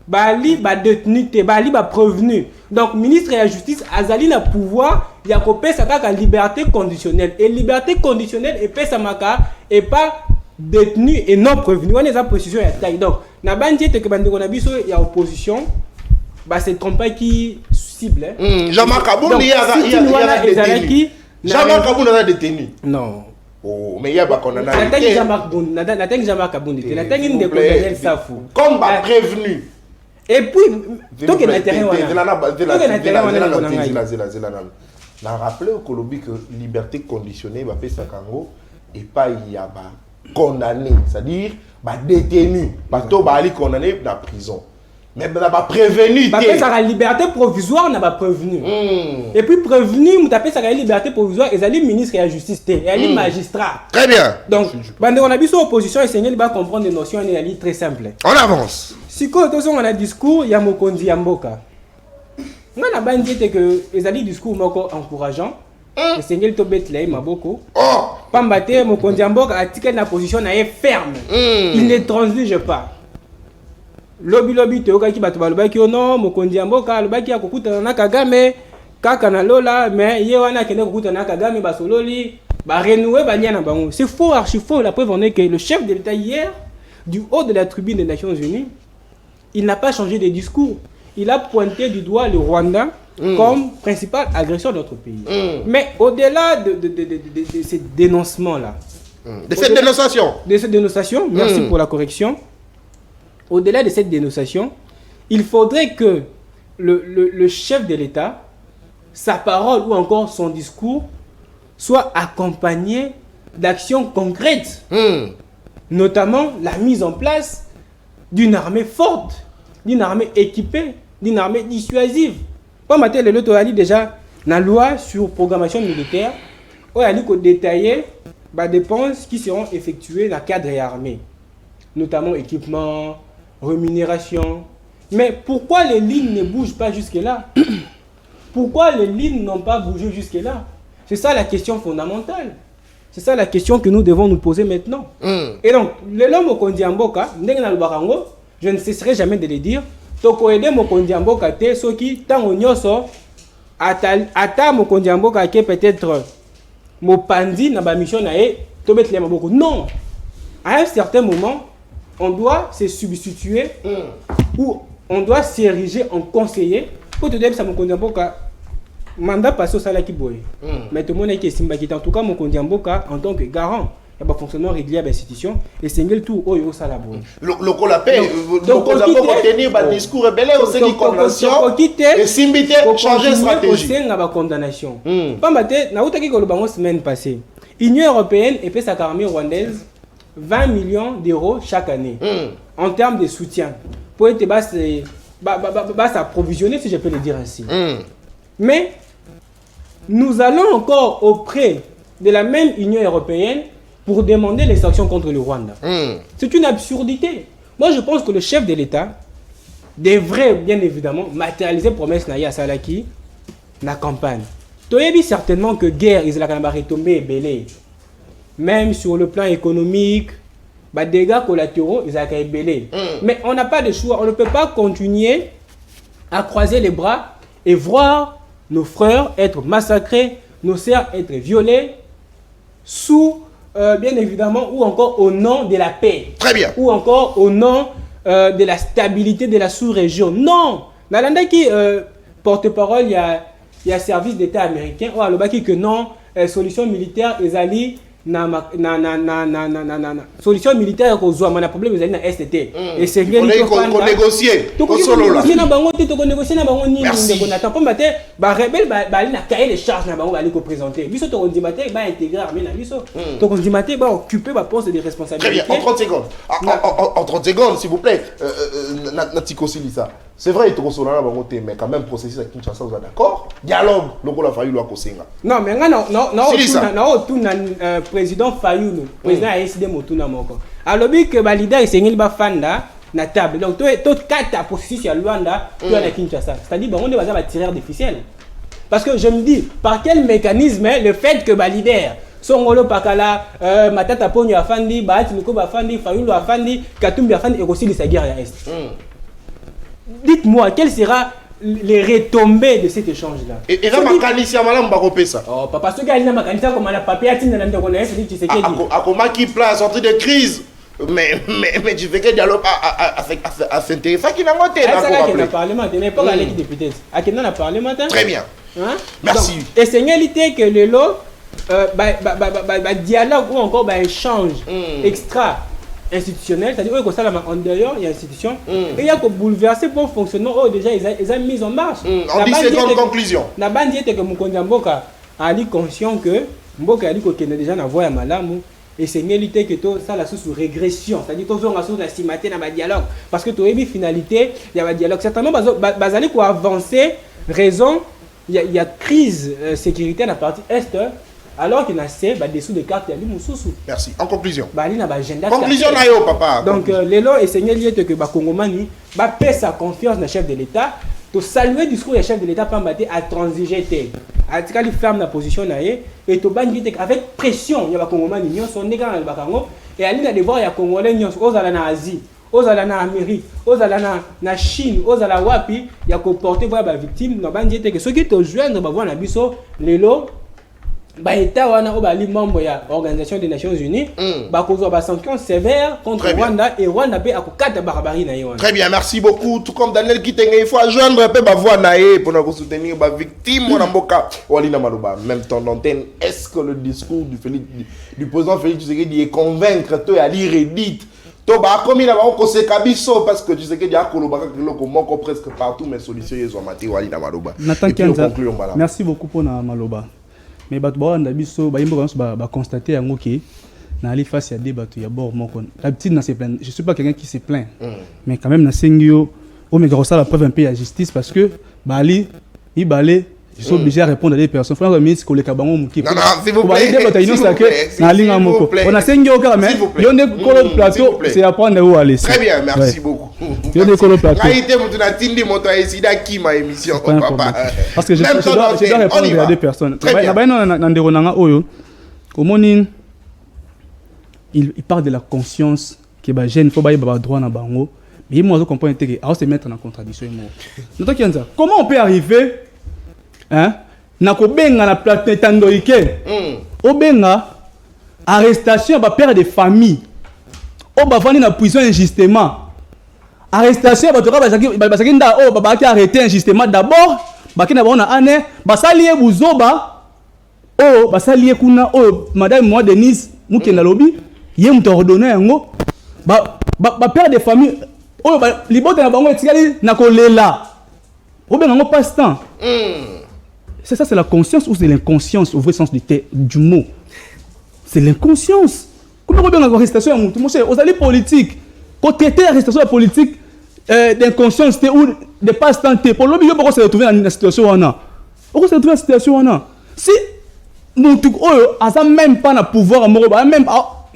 bali ba détenu te, bali ba prévenu. Donc ministre de la justice azali na pouvoir ya kopesa kaka liberté conditionnelle et liberté conditionnelle et pesa maka et pas détenu et non prévenu. On est en précision ya taille. Donc na bandi te ke bandi ko na biso ya opposition ba se trompe qui cible. Jean-Marc Kaboun il y a détenu. Jean-Marc Kaboun a détenu. Non. Oh, mais il y a pas condamné. Nathan Jean-Marc Kaboun, Nathan Ndeko Daniel Safou. Comme ba prévenu. Et puis, donc il y a intérêt. On a rappelé au Colombie que liberté conditionnée va faire 5 ans et pas il y a condamné, c'est-à-dire détenu, bateau aller condamné dans la prison. Mais on n'a pas prévenu. Ça a liberté provisoire, on n'a pas prévenu. Et puis prévenu, on a ça liberté provisoire, et les ministres de la justice, et les magistrats. Très bien. Donc, on a vu son opposition, et Seigneur va comprendre des notions, et une très simple. On avance. Si on a un discours, il y a Mokondi Yamboka. On a bandit que les alliés discours encourageant. Le Seigneur Tobet Lay Maboko. Pambate Mokondi Yamboka a tiqué la position ferme. Il ne transige pas. Lobby te oka ki bato baloba ki non Mokondi Yamboka lobaki ya kokuta na Kagame kaka na lola mais ye wana kende kokuta na Kagame basololi ba renouer ba nya na bango. C'est faux, archi faux. La preuve en est que le chef de l'État hier du haut de la tribune des Nations Unies, il n'a pas changé de discours. Il a pointé du doigt le Rwanda comme principale agression de notre pays. Mais au-delà de ces dénoncements-là, de cette dénonciation, merci pour la correction. Au-delà de cette dénonciation, il faudrait que le chef de l'État, sa parole ou encore son discours, soit accompagné d'actions concrètes. Notamment la mise en place d'une armée forte, d'une armée équipée, d'une armée dissuasive. Pas matin le lot ali déjà la loi sur programmation militaire, on a dit qu'on détaillait les dépenses qui seront effectuées dans le cadre armé, notamment équipement, rémunération. Mais pourquoi les lignes ne bougent pas jusque-là? Pourquoi les lignes n'ont pas bougé jusque-là? C'est ça la question fondamentale. C'est ça la question que nous devons nous poser maintenant. Et donc, l'homme Mokondi Mboka, je ne cesserai jamais de le dire, toko aider Mokondi Mboka te soki tango nyoso ata Mokondi Mboka ke peut-être mopandi na ba mission na e to betle maboko. Non. À un certain moment, on doit se substituer ou on doit s'ériger en conseiller pour te dire ça Mokondi Mboka mandat passé au salaire qui boye. Mais tout le monde est simba qui en tout cas Mokondi Mboka en tant que garant il y a fonctionnaire régulier de l'institution et c'est le tour où il y a ça là-bas. Le la paix, Mokondi Mboka tenir un discours rebelle au sein de condamnation et simbité changer stratégie. C'est une condamnation. Pas maté, na outa qui ko le bango semaine passée. Union européenne et puis sa armée rwandaise 20 millions d'euros chaque année en termes de soutien pour être s'approvisionner si je peux le dire ainsi. Mais nous allons encore auprès de la même Union européenne pour demander les sanctions contre le Rwanda. C'est une absurdité. Moi, je pense que le chef de l'État devrait, bien évidemment, matérialiser promesse Naya Salaki la campagne. Tu as vu certainement que guerre, ils ont retombé et belé. Même sur le plan économique, les dégâts collatéraux, ils ont belé. Mais on n'a pas de choix. On ne peut pas continuer à croiser les bras et voir nos frères être massacrés, nos sœurs être violées, sous, bien évidemment, ou encore au nom de la paix. Très bien. Ou encore au nom de la stabilité de la sous-région. Non! Dans l'Inde porte-parole, il y a service d'État américain. Oh, alors, que non, solution militaire, ils allaient solution militaire qu'on a un problème ils na STT et c'est qu'on négocier na bango te to négocier na bango ni ndeko na temps pas ba rebelle ba na cahier les charges na bango ba li ko présenter biso to on dit maté ba intégrer armée na biso to on dit maté ba occuper ba poste de responsabilité. Très bien, en 30 secondes en 30 secondes s'il vous plaît na tikosili ça. C'est vrai, il y a mais quand même, processus avec Kinshasa, vous êtes d'accord? Dialogue, le rôle a fallu le Kosenga. Non, mais non, président Fayoulou, président a décidé de faire moko. Alors, que le leader est venu fanda na table. Donc, tout quatre processus à Luanda, tout à Kinshasa. C'est-à-dire, on est un tireur d'officiel. Parce que je me dis, par quel mécanisme le fait que le leader Songolo Pakala, Matata Pogno Afandi, Bahati Miko Afandi, Fayoulou Afandi, Katumbi Afandi, et aussi de sa guerre à l'Est. Dites-moi, quelles seront les retombées de cet échange-là? Et là, Makanisia, madame Baropé, ça. Oh, papa, ce gars-là, Makanisia, comme la papier, tu n'as pas connaissé, tu sais qu'il dit. À comment qui place à sortir de crise? Mais tu fais que dialogue à s'intéresser. Ça qui n'a pas été d'accord. C'est là qu'il y a le Parlement, tu n'es pas allé qui député. À qui n'a le Parlement? Très bien. Merci. Et c'est une réalité que le lot, dialogue ou encore échange extra institutionnel, c'est-à-dire que ça en dehors il y a institution et il y a que bouleverser pour fonctionnement déjà ils ont mis en marche. En 10 secondes conclusion. La bande dit que Mokondi Mboka a dit conscient que Mboka a dit qu'il est déjà dans voie à malamu et c'est une réalité que tout ça la sous régression, c'est-à-dire que on a sous la cimaté dans le dialogue parce que tu as une finalité, il y a un dialogue certainement basé pour avancer raison il y a crise sécuritaire dans la partie est. Alors qu'il y a dessous des cartes, il y a des moussous. Merci. En conclusion. Conclusion, papa. Donc, les lois et seigneurs liés que Congomani paie sa confiance dans le chef de l'État. To saluer le discours du chef de l'État pour à transiger. À ce qu'il ferme la position et to bandir avec pression. Il y a Congomani, ils sont négants dans le Bakango. Et à l'île de voir, il y a Congolais, ils sont aux Asie, aux Amérique, aux na Chine, aux Wapi. Il y a comporté voir les victimes. Nous bandir que ceux qui te joignent, voir la biso, les lois. L'État est membre de l'Organisation des Nations Unies, des sanctions sévères contre Rwanda et Rwanda peut avoir barbarie. Très bien, merci beaucoup. Tout comme Daniel Kitenge, il faut joindre un peu ma voix pour soutenir les victimes. En même temps, l'antenne, est-ce que le discours du président Félix Tshisekedi est convaincre toi à lire et dit comme il a parce que tu sais qu'il y a presque partout mes solutions sont matérielles à Maloba. Merci beaucoup pour Maloba. Mais je constater que dans les face il y a des bateaux, il y a bord mon d'habitude je suis pas quelqu'un qui se plaint mais quand même na sengio au mais ça la preuve un peu la justice parce que Bali Mibale, je suis obligé à répondre à des personnes. Frère le ministre, collègue Kabango Mouki. Non, s'il vous plaît. On a 5 jours, mais il y a des colons plateau, c'est à prendre où aller. Très bien, merci beaucoup. Il y a des colons plateau. Parce que je dois répondre à des personnes. Au morning, il parle de la conscience que les jeunes, il faut avoir droit dans bango. Mais moi, je comprends que se mettre en contradiction. Comment on peut arriver na kobenga na plateau tandoike obenga arrestation ba père de famille o ba vandi na prison injustement arrestation ba toka ba sakinda o ba ki arrêté injustement d'abord ba kina ba na ane ba salie buzoba o ba salie kuna o madame moi Denise mukenda lobi ye muto ordonner yango ba père de famille o ba libota na bango etikali na kolela obenga ngo passe temps. C'est ça, c'est la conscience ou c'est l'inconscience au vrai sens du mot? C'est l'inconscience. Comment on peut avoir arrestation à mon cher? Aux alliés politiques, quand tu étais arrestation politique d'inconscience ou de passe-temps, pour l'homme, il faut se retrouver dans une situation où on a. On se retrouver dans une situation où on a. Si nous n'avons même pas le pouvoir, même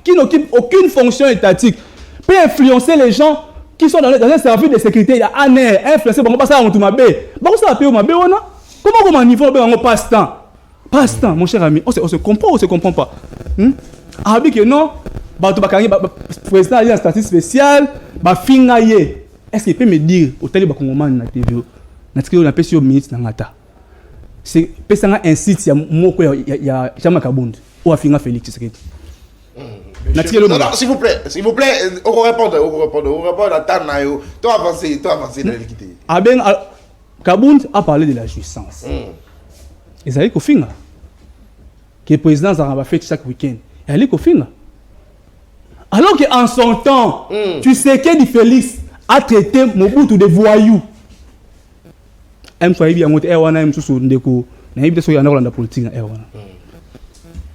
qui n'occupe aucune fonction étatique, peut influencer les gens qui sont dans un service de sécurité, il y a un air, influencer, on va passer à un tour, ça va payer au mabé, on a. Comment on niveau on passe-temps? Passe-temps, mon cher ami. On se comprend ou on se comprend pas? Arabi que non, président a un statut spécial, fingaye. Est-ce qu'il peut me dire, au télé Bakongoman na TV, on appelle sur ministre Nangata. C'est pesanga un site il y a Jean Makabund ou Afinga Félix Tshisekedi. S'il vous plaît, on va répondre à Tanayo. Toi avancer dans l'équité. Kabound a parlé de la jouissance. Ils allaient qu'au fin, que le président a fait chaque week-end. Il allait qu'au fin. Alors qu'en son temps, tu sais que Félix a traité Mobutu de voyou.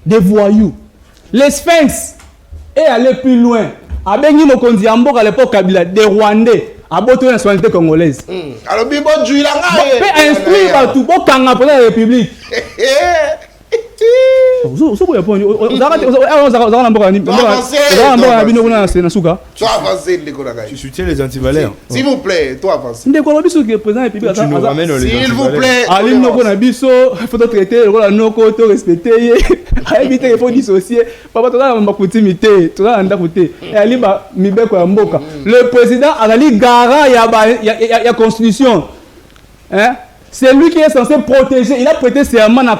Des voyous. Les Sphinx est allé plus loin. Avec Nimokondi Ambo à l'époque Kabila, des Rwandais. À bout de la nationalité congolaise. Alors, bien bon, tu l'as instruit partout. Bon, quand on a la République. Tu soutiens les antivaleurs. S'il vous plaît, toi avance. S'il nous ramènes les S'il vous plaît. Il faut traiter le respecter. Éviter il faut dissocier. Le président a dit garant il y a constitution. C'est lui qui est censé protéger. Il a prêté serment à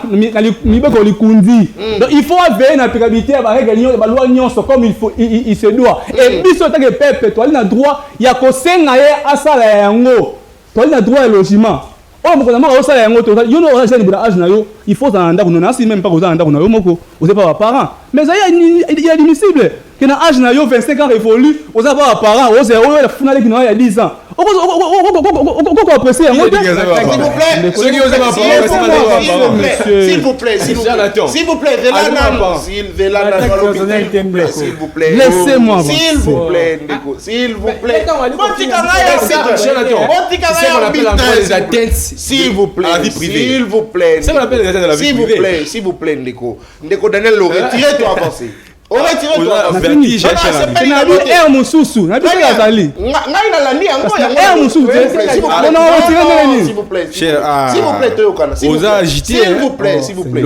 Likundi. Donc il faut veiller à l'applicabilité à la loi comme il se doit. Et puis, en tant que peuple, tu as le droit, il y a que 5 ans à ça. Tu as le droit au logement. Il faut même pas aux parents. Mais il est admissible que dans l'âge 25 ans révolu, aux parents, aux finales qui ont 10 ans. S'il vous plaît, laissez-moi. S'il vous plaît. S'il vous plaît, à la vie privée. S'il vous plaît. Ça m'appelle les atteinte à la vie privée. S'il vous plaît, Ndeko. Ndeko Daniel, retirez-toi avancer. On retire toi. Vertige, s'il vous plaît. S'il vous plaît.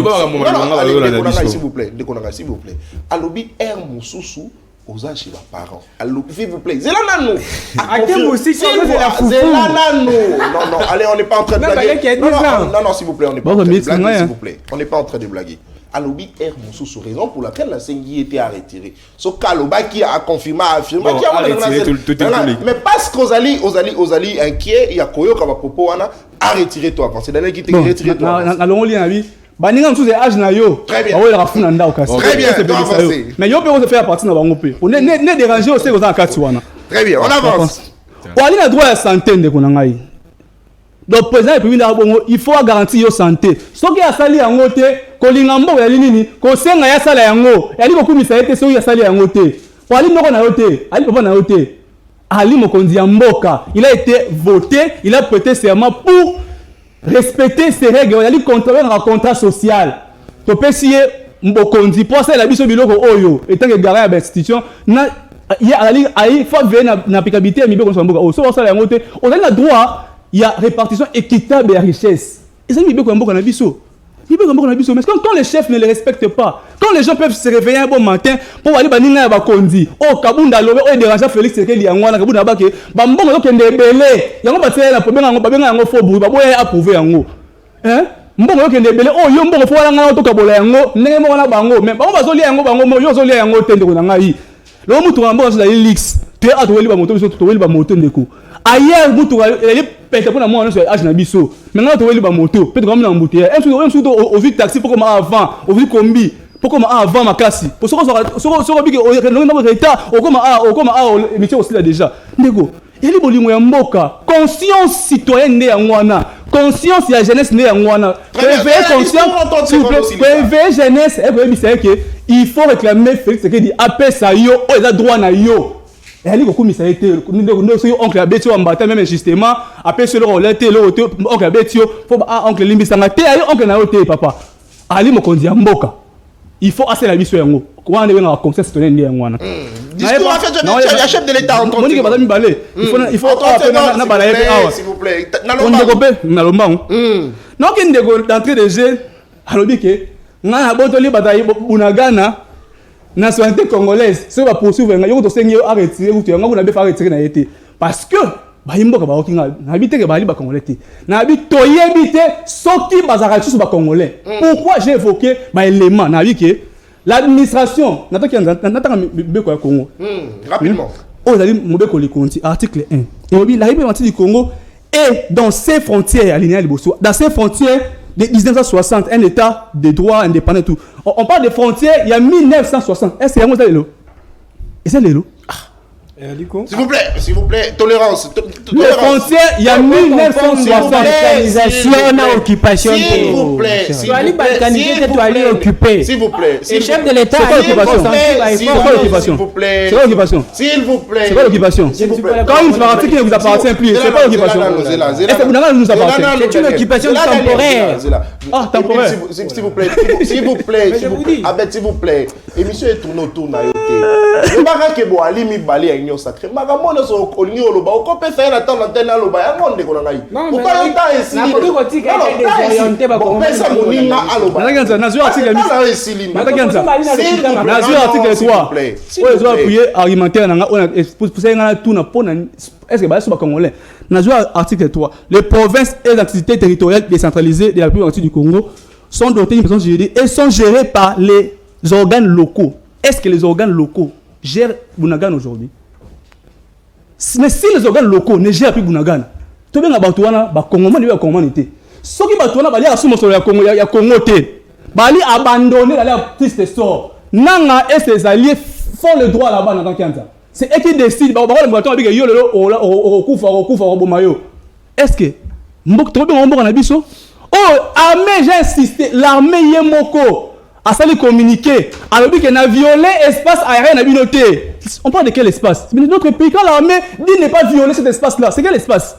Alobi air Moussousou. Aux âges de parents. S'il vous plaît. Zélana non, allez, on n'est pas en train de blaguer. Non, s'il vous plaît, on n'est pas en train de blaguer. S'il vous plaît, on n'est pas en train de blaguer. Alobi R. Moussou, raison pour laquelle la Sengi était retirée. Ce Kaloba qui a confirmé, a affirmé. Mais parce qu'aux alliés inquiets, il y a Koyo qui a propos, a retiré toi. C'est Daniel qui t'a retiré toi. Baninga msuze âge na yo. Très bien. Awo rafuna nda okasi. Très bien. Mais yo peut faire partie na bango pe. On ne déranger aussi aux akati wana. Très bien, on avance. On a le droit à santé de konangai. Donc président et na bongo, il faut garantir yo santé. Soki asali yango te, kolinga mbo ya nini, ko senga ya sala yango. Yani ko kumisa ete so ya sali yango te. Pour ali ndoko na yo te, ali papa na yo te. Ali Mokondi ya mboka, il a été voté, il a prêté serment pour respecter ces règles, il y a un contrat social. Tu peux essayer de pour ça, la biso biloko oyo, étant que garé à l'institution, il faut venir dans l'applicabilité, il faut on a le droit, il y a répartition équitable de la richesse. Et ça, il faut qu'on ait biso. Mais quand les chefs ne les respectent pas, quand les gens peuvent se réveiller un bon matin pour aller à la Kondi, oh, Kabunda Lobe, oh, dérangeant Félix Sekeli, Yangoana, Kabunda Bake, Bambon, donc, il y a des belés. Il y a un bâtiment, il y a un problème, il y a un faux bruit, il y a approuvé en haut. Hein? Mbongo yoke ndebele oh yo mbongo fo wala nga to kabola yango ndenge mo wana bango mais bango bazoli yango bango yo zoli yango tende ko ngai lo mutu ngamba so la lix te atweli ba moto biso to weli ba moto ndeko ayer mutu eli pete pona mo na so age na biso mais nga to weli ba moto pete comme na mbuté un sou au vite taxi pour comme avant au vite combi pour comme avant makasi pour soko biki o ndenge na retard o comme métier aussi là déjà ndeko eli bolingo ya mboka conscience citoyenne nde yango wana conscience ya jeunesse nde yango wana préveiller conscience s'il vous plaît préveiller jeunesse et puis c'est que il faut réclamer Félix Sekedi apesa yo o eza droit na yo eli ko kumisa été ndo so oncle abetio ambata même justement apesa le rolete le oncle abetio faut oncle limbisanga te ayo oncle na yo te papa ali mokonzi ya mboka il faut assez la biso yango kwa ndenge na conscience citoyenne nde yango wana discours en fait je chef de l'état en tant que madame Balé il faut na balaye s'il vous plaît na lomba non ki ndeko d'entrée de jeu alobi ke nga botoli bataille bunagana nationalité congolaise so ba poursuivre nga yoko to sengi a retirer ou tu nga buna be fa retirer na été parce que bayimboka ba okinga na bi te ke bali ba congolais te na bi toyebi te soki bazaka sous ba congolais pourquoi j'ai évoqué ba élément na bi ke l'administration nataka mbeko ya Congo rapidement ozali mbeko li konti article 1 et obi la République du Congo est dans ses frontières alinéa liboso dans ses frontières de 1960 un état de droit indépendant et tout on parle de frontières il y a 1960 est-ce qu'il y a ça lelo et c'est lelo s'il vous plaît, tolérance. Les frontières, il y a 1960. Occupation. S'il vous plaît. S'il vous plaît. Et chef de l'État. C'est quoi l'occupation? C'est quoi l'occupation? S'il vous plaît. C'est quoi l'occupation? Quand une partie qui ne vous appartient plus, c'est pas l'occupation. Est-ce que vous n'avez nous appartient? C'est une occupation temporaire. Ah, temporaire. S'il vous plaît. S'il vous plaît. S'il vous plaît. Émission est tournée autour de le barake bo ali mi bali ya union sacrée magamona so olingi oloba okopesa na temps antenne aloba ya monde ko ngai pourquoi on t'a ici na ko ko tika et désorienté ba ko pesa moninga aloba na ganza nazo article mi na ganza nazo article 3 ouais zo appuyer argumentaire na on pour ça ngana tout na pona est-ce que ba so ba congolais nazo article 3 les provinces et les entités territoriales décentralisées de la République du Congo sont dotées d'une personne juridique et sont gérées par les organes locaux. Est-ce que les organes locaux gèrent Bunagana aujourd'hui? Mais si les organes locaux ne gèrent plus Bunagana, tout le monde va communauté. Ce qui va tourner, il Congo, Bali abandonné dans leur triste sort. Nanga et ses alliés font le droit là-bas dans Kanza. C'est eux qui décident. Est-ce que oh, armée, j'ai insisté, l'armée Yemoko. À ça, les communiquer. Alors, qu'on a violé l'espace aérien à noté. On parle de quel espace? Mais notre pays, quand l'armée dit ne pas violer cet espace-là, c'est quel espace?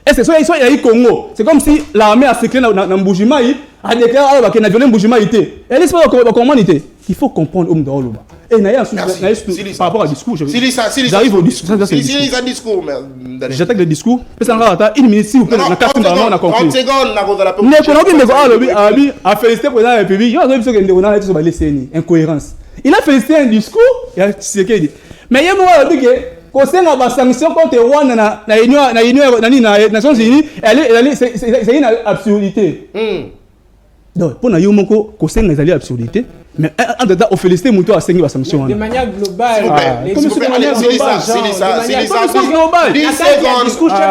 Est-ce que soit il y a eu Congo? C'est comme si l'armée a sécré dans Mboujimaï, a déclaré qu'elle a violé Mboujimaï. Et l'espace comment il était? Il faut comprendre Oum Daoloba. Et il y a un par rapport au discours. J'arrive au discours. Si un discours, j'attaque le discours. Une minute, s'il vous plaît, on a 4 secondes, on a compris. 30 secondes, on a compris. A félicité le président de la République. Il a fait incohérence. Il a félicité un discours. Il a dit mais il y a un moment où il y a des sanctions contre Rwanda dans les Nations Unies. C'est une absurdité. Donc, pour nous, il y a des absurdités. Mais en tout cas, on félicite Moutou à 5 sanctions. De manière globale. S'il vous plaît, c'est ça. 10 secondes. Discours chef de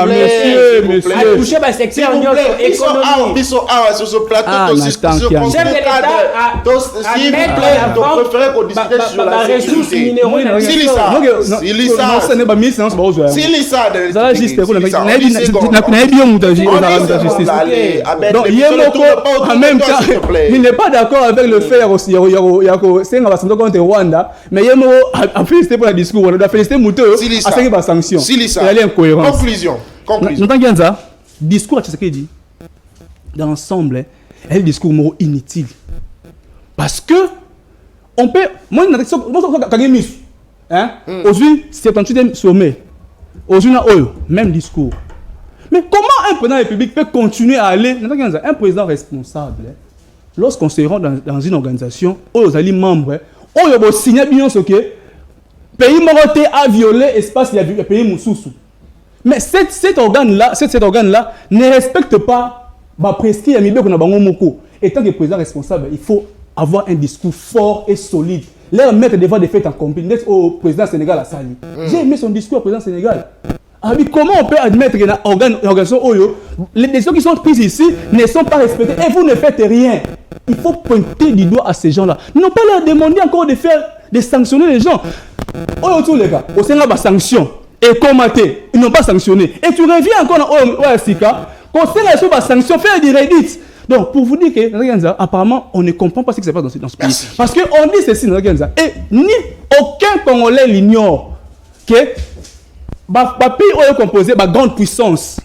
l'État. Monsieur. A touché ma section économique. Ils sont sur ce plateau. Chef de l'État a mettre avant préféré qu'on discute sur la ressource minéraux. Il n'est pas d'accord avec le fait aussi. Il y a contre Rwanda, mais il y a félicité pour le discours. On a félicité Moutou à 5 sanctions. Il est incohérent. Conclusion. Nous avons discours à Tshisekedi, dans l'ensemble, est un discours inutile. Parce que, on peut. Moi, je suis aujourd'hui, 78e sommet. Aujourd'hui, même discours. Mais comment un président de la République peut continuer à aller. Un président responsable, lorsqu'on se rend dans une organisation, aux alliés membres, on a signé bien ce que le pays Moroté a violé l'espace du pays Moussoussou. Mais cet organe-là ne respecte pas ma prescription à qu'on a bango moko. Et tant que président responsable, il faut avoir un discours fort et solide. Leur mettre devant des faits accomplis. Au président Sénégal à Sali. J'ai aimé son discours au président Sénégal. Ah, mais comment on peut admettre que l'organisation Oyo, les décisions qui sont prises ici ne sont pas respectées et vous ne faites rien? Il faut pointer du doigt à ces gens-là. Non pas leur demander encore de sanctionner les gens. Oyo, tous les gars, au Sénégal, il y a sanctions. Et commater, ils n'ont pas sanctionné. Et tu reviens encore dans OSICA, concernant les sanctions, faire des Reddit. Donc, pour vous dire que, apparemment, on ne comprend pas ce qui se passe dans ce pays. Merci. Parce qu'on dit ceci, et ni aucun Congolais l'ignore que pays est composé de grande puissance.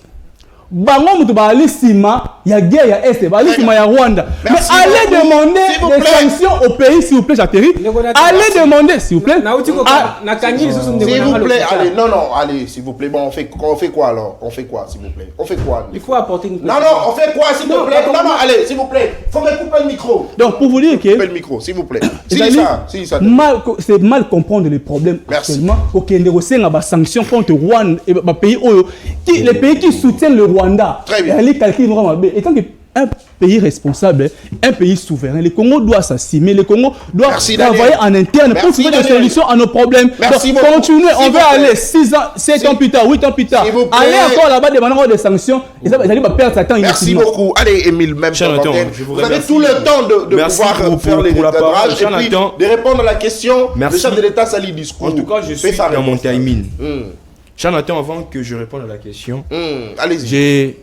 Il y a guerre, il y a Est, il y a Rwanda. Mais allez demander des sanctions au pays, s'il vous plaît, j'atterris. Allez demander, s'il vous plaît. S'il vous plaît, allez, non, allez, s'il vous plaît. Bon, on fait quoi alors? On fait quoi, s'il vous plaît? On fait quoi? Il faut apporter une. Non, on fait quoi, s'il vous plaît? Non, allez, s'il vous plaît. Faut me couper le micro. Donc, pour vous dire que. Couper le micro, s'il vous plaît. C'est mal comprendre les problèmes actuellement. Pour qu'il y ait des sanctions contre Rwanda et les pays qui soutiennent le Rwanda. Très bien. Et tant qu'un pays responsable, un pays souverain, le Congo doit s'assumer, le Congo doit travailler en interne pour trouver des solutions à nos problèmes. Merci donc, continuez, on va aller 6 ans, 7 ans plus tard, 8 ans plus tard. Allez encore là-bas demander des sanctions. Ils allaient perdre sa temps. Merci beaucoup. Allez, Émile, même vous avez tout le temps de pouvoir faire les cadrages et puis de répondre à la question. Le chef de l'État salit discours. En tout cas, je suis dans mon timing. Jonathan, avant que je réponde à la question, allez-y.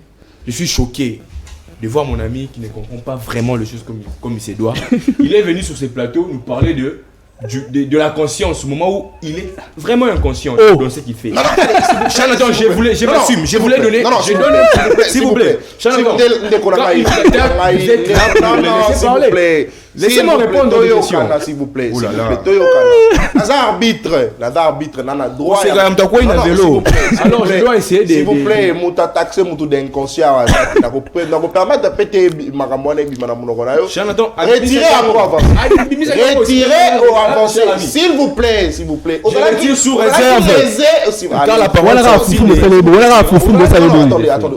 Je suis choqué de voir mon ami qui ne comprend pas vraiment les choses comme il se doit. Il est venu sur ce plateau nous parler de la conscience au moment où il est vraiment inconscient dans ce qu'il fait. Jonathan, je voulais donner. S'il vous plaît. Jonathan, laissez-moi répondre aux questions. S'il vous plaît. L'arbitre n'a pas droit. C'est quand même quoi il a vélo. Alors je dois essayer de. S'il vous plaît, mouta taxé moutou d'inconscient. Nous permettre de péter maramone bimanamunokonayo. Retirez après avancer. Retirez ou avancer. S'il vous plaît. Je retire sous réserve. Quand la parole attendez.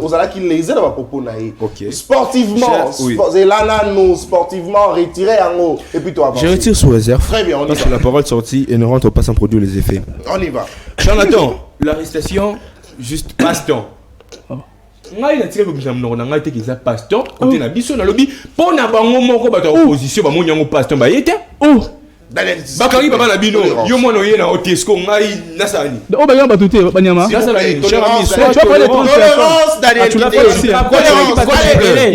Osala qui lésé dans ma propos naïe. Sportivement, retirez en haut et puis toi avancer. Je retire sous réserve. Très bien, on y va. Parce que la parole sortie et ne rentre pas sans produire les effets. On y va. Jonathan, l'arrestation, juste passe-temps. Ngai na tiré comme ça mon ngai te kiza passe-temps. On na biso na lobby pour na bango moko bato opposition ba monyango passe-temps ba yete. Bakari baba na bino yo mwana oyé na otesco ngai nasani. O ba yamba tuté banyama. Ça ça la vie. Cher ami, tu vas pas les 30 personnes. Daniel il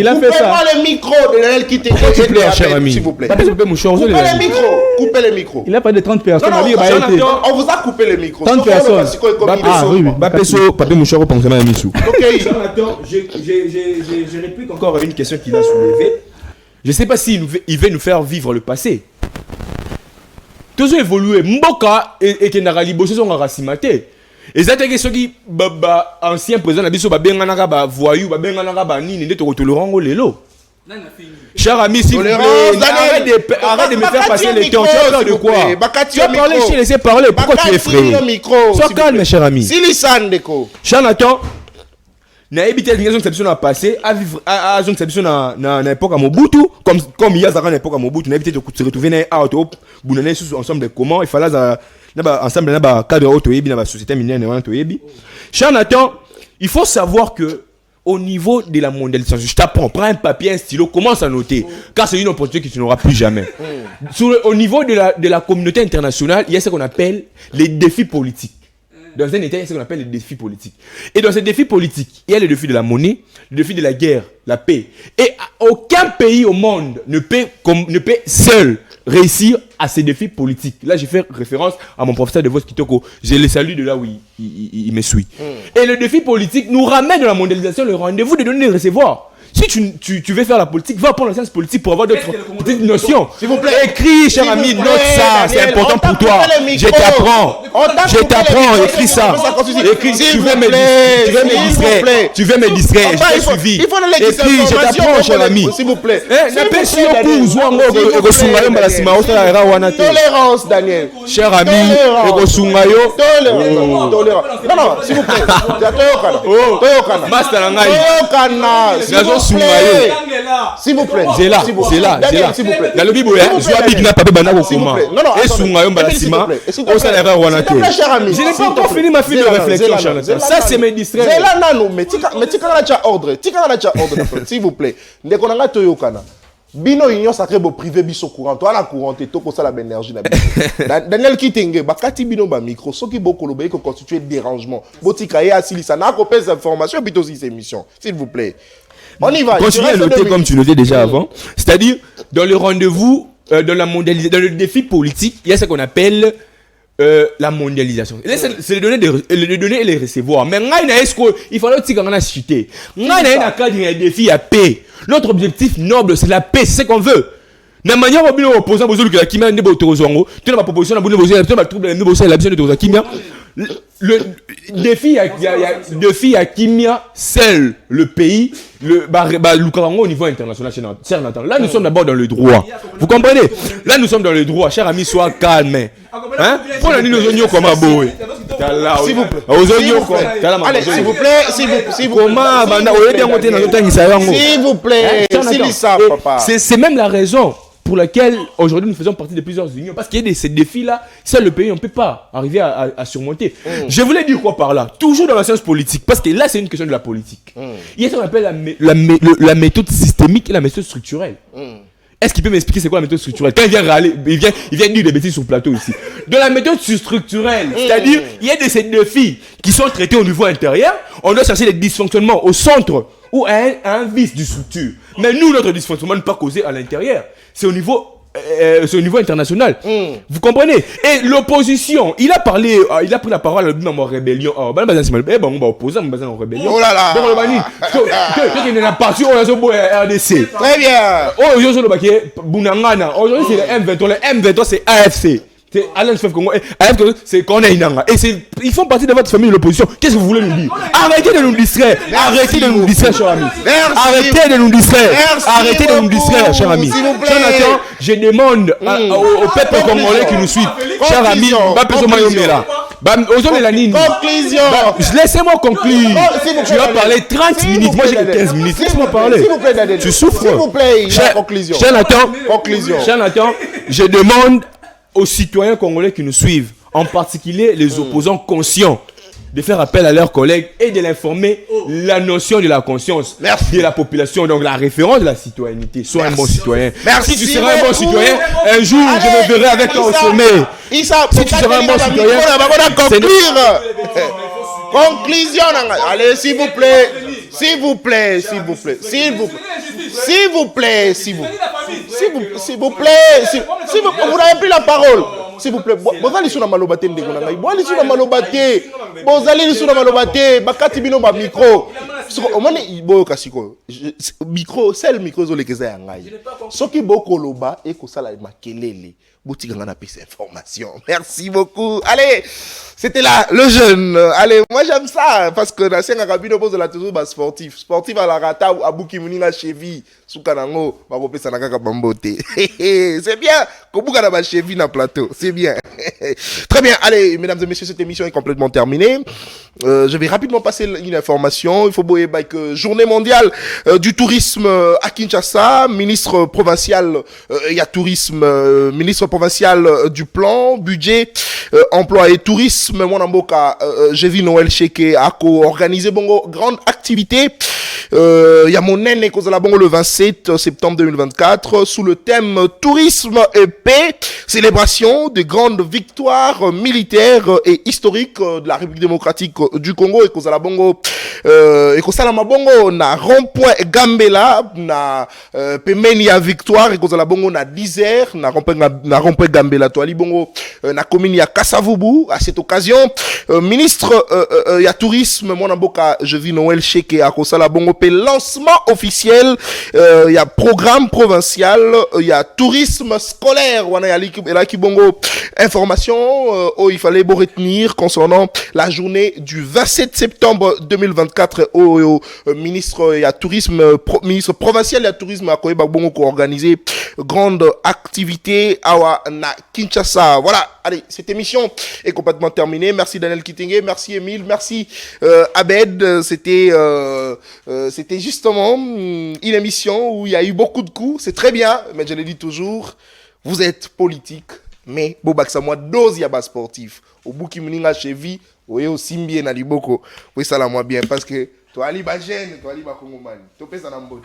a fait ça. Coupez le micro de Daniel qui t'était cher ami. S'il vous plaît. Coupez le micro. Il a pas de 30 personnes. On vous a coupé le micro. 30 personnes. Ah oui. Bapeso, papé moucharo pensez à Missou. OK. Jonathan, je réplique encore à une question qu'il a soulevée. Je sais pas s'il veut nous faire vivre le passé. Tout ça évolué. Mboka et Kenara Liboso sont racimatés. Et ça c'est que ceux qui ancien président Nabiso ba bengana ba voyou ba bengana ba nini ndeto tolérant ngo lelo. Cher ami, s'il vous plaît, arrête de me faire passer le temps. Tu as peur de quoi? Tu as parlé, je laissé parler. Pourquoi tu es effrayé? Sois calme, cher ami. Jonathan, na évité l'ingénieur que ça a passé à vivre à zone que ça na époque à Mobutu comme il y a ça à l'époque à Mobutu na évité de se retrouver à auto bounane sous ensemble de comment il fallait ensemble na ba cadre auto yebi na ba société minière na auto yebi. Jonathan, il faut savoir que au niveau de la mondialisation, je t'apprends, prends un papier, un stylo, commence à noter, car c'est une opportunité que tu n'auras plus jamais. Au niveau de la communauté internationale, il y a ce qu'on appelle les défis politiques. Dans un État, il y a ce qu'on appelle les défis politiques. Et dans ces défis politiques, il y a le défi de la monnaie, le défi de la guerre, la paix. Et aucun pays au monde ne peut seul réussir à ces défis politiques. Là, j'ai fait référence à mon professeur de Vos Kitoko. Je le salue de là où il me suit. Et le défi politique nous ramène dans la mondialisation, le rendez-vous de donner et de recevoir. Si tu veux faire la politique, va prendre la science politique pour avoir d'autres petites notions. S'il vous plaît. Écris, cher ami, note ça, c'est important pour toi. Je t'apprends. Écris ça. Écris, tu veux me distraire, je t'ai suivi. Il faut donner Écris, je t'apprends, cher ami. S'il vous plaît. Tolérance, Daniel. Cher ami, Tolérance. Non, s'il vous plaît. S'il vous plaît. C'est là. S'il vous plaît. Dans le Bible, je n'a pas de comment. Et Sungayo Balasima, on s'en ira au Anato. Je n'ai pas encore fini ma fille de réflexion, Charles. Ça, c'est mes distraits. C'est là, non, mais tu as ordre. S'il vous plaît. Dès qu'on a Toyokana. Bino union sacré bo privé biso courant toi la couranté to ko sala ba énergie na Daniel Kitenge bakati bino ba micro soki boko lobe ko constituer dérangement botika ya silisa na ko pèse information bito si ces émissions s'il vous plaît on y va. Continue à noter comme tu notais déjà avant, c'est-à-dire dans le rendez-vous dans la mondialisation, dans le défi politique, il y a ce qu'on appelle la mondialisation. C'est les donner et les recevoir. Mais il faut aussi qu'on a chuté. On a un cadre de défi à paix. Notre objectif noble, c'est la paix, c'est ce qu'on veut. La manière dont on oppose à la Kimia, tu as ma proposition, le défi à Kimia, seul le pays, le Lukarango au niveau international. Là, nous sommes d'abord dans le droit. Vous comprenez? Là, nous sommes dans le droit. Cher ami, sois calme. Hein? Pour la nos oignons comme à Boé. S'il vous plaît. Allez, s'il vous plaît. S'il vous plaît. C'est même la raison pour laquelle aujourd'hui nous faisons partie de plusieurs unions. Parce qu'il y a ces défis-là, ça le pays, on ne peut pas arriver à surmonter. Je voulais dire quoi par là? Toujours dans la science politique, parce que là c'est une question de la politique. Il y a ce qu'on appelle la méthode systémique et la méthode structurelle. Est-ce qu'il peut m'expliquer c'est quoi la méthode structurelle? Quand il vient râler, il vient dire des bêtises sur le plateau ici. De la méthode structurelle, c'est-à-dire il y a ces défis qui sont traités au niveau intérieur, on doit chercher les dysfonctionnements au centre ou à un vice du structure. Mais nous, notre dysfonctionnement n'est pas causé à l'intérieur. C'est au niveau international. Vous comprenez? Et l'opposition, il a pris la parole dans mon rébellion. On va opposer en rébellion. Oh là là. Donc, il n'a pas sur RDC. Très bien. Aujourd'hui, c'est le M23. Le M23, c'est AFC. C'est Alain Chef Congo. AFC, c'est Corneille Inanga. Et ils font partie de votre famille de l'opposition. Qu'est-ce que vous voulez nous dire? Arrêtez de nous distraire. Arrêtez de nous distraire, cher ami. Arrêtez de nous distraire. Arrêtez de nous distraire, cher ami. Jonathan, je demande au peuple congolais qui nous suit, cher ami, conclusion. Laissez-moi conclure. Tu as parlé 30 minutes. Moi, j'ai 15 minutes. Laisse-moi parler. S'il vous plaît, Daniel. Tu souffres. S'il vous plaît, conclusion. Jonathan, conclusion. Je demande aux citoyens congolais qui nous suivent, en particulier les opposants conscients, de faire appel à leurs collègues et de l'informer la notion de la conscience de la population, donc la référence de la citoyenneté. Sois un bon citoyen. Si tu seras un bon citoyen, un jour je me verrai avec toi au sommet. Si tu seras un bon citoyen, conclusion. Allez, s'il vous plaît. S'il vous plaît. Vous n'avez plus la parole. S'il vous plaît. Vous allez sur la malobate. Vous allez sur la malobate. Vous allez sur la malobate. Bakati bino ba micro. Micro, c'est le micro zo lekeza ya ngai. Soki boko loba et ko sala makelele. Boutiganga na pisse information. Merci beaucoup. Allez, c'était là le jeune. Allez, moi j'aime ça parce que dans ces rabino pose la toujours bas sportif à la rata ou abuki muninga cheville sukanango ba ko pesa nakaka bambote. C'est bien. Kobuka na ba cheville na plateau. C'est bien. Très bien. Allez, mesdames et messieurs, cette émission est complètement terminée. Je vais rapidement passer une information. Il faut boyer que journée mondiale du tourisme à Kinshasa, ministre provincial il y a tourisme, ministre provincial du plan, budget, emploi et tourisme. Mon amboka, j'ai vu Noël Cheke a co-organisé bongo grande activité. Il y a mon aîné Kozala Bongo le 27 septembre 2024 sous le thème tourisme et paix, célébration des grandes victoires militaires et historiques de la République démocratique du Congo et Kozala Bongo et Kozala Mabongo na rond-point Gambela na pemeni ya victoire et Kozala Bongo na 10h na rond-point Gambela to ali Bongo na commune ya Kasavubu. À cette occasion ministre ya tourisme mon mboka je vis Noël Cheke à Kozala Bongo pe lancement officiel ya programme provincial ya tourisme scolaire wana ya Laki Bongo information il fallait beau retenir concernant la journée du 27 septembre 2024 au ministre ya tourisme ministre provincial ya tourisme à Koyeba Bongo qui a organisé grande activité à na Kinshasa. Voilà, allez, cette émission est complètement terminée. Merci Daniel Kitingue, merci Emile, merci Abed. C'était justement une émission où il y a eu beaucoup de coups. C'est très bien, mais je le dis toujours, vous êtes politique, mais Bobak Samoa dose yaba sportif. Au bout qui m'ninga chevi, oui aussi bien na liboko. Oui ça la moi bien parce que toi ali ba jeune, toi ali ba kongomani. Topé ça na mbote.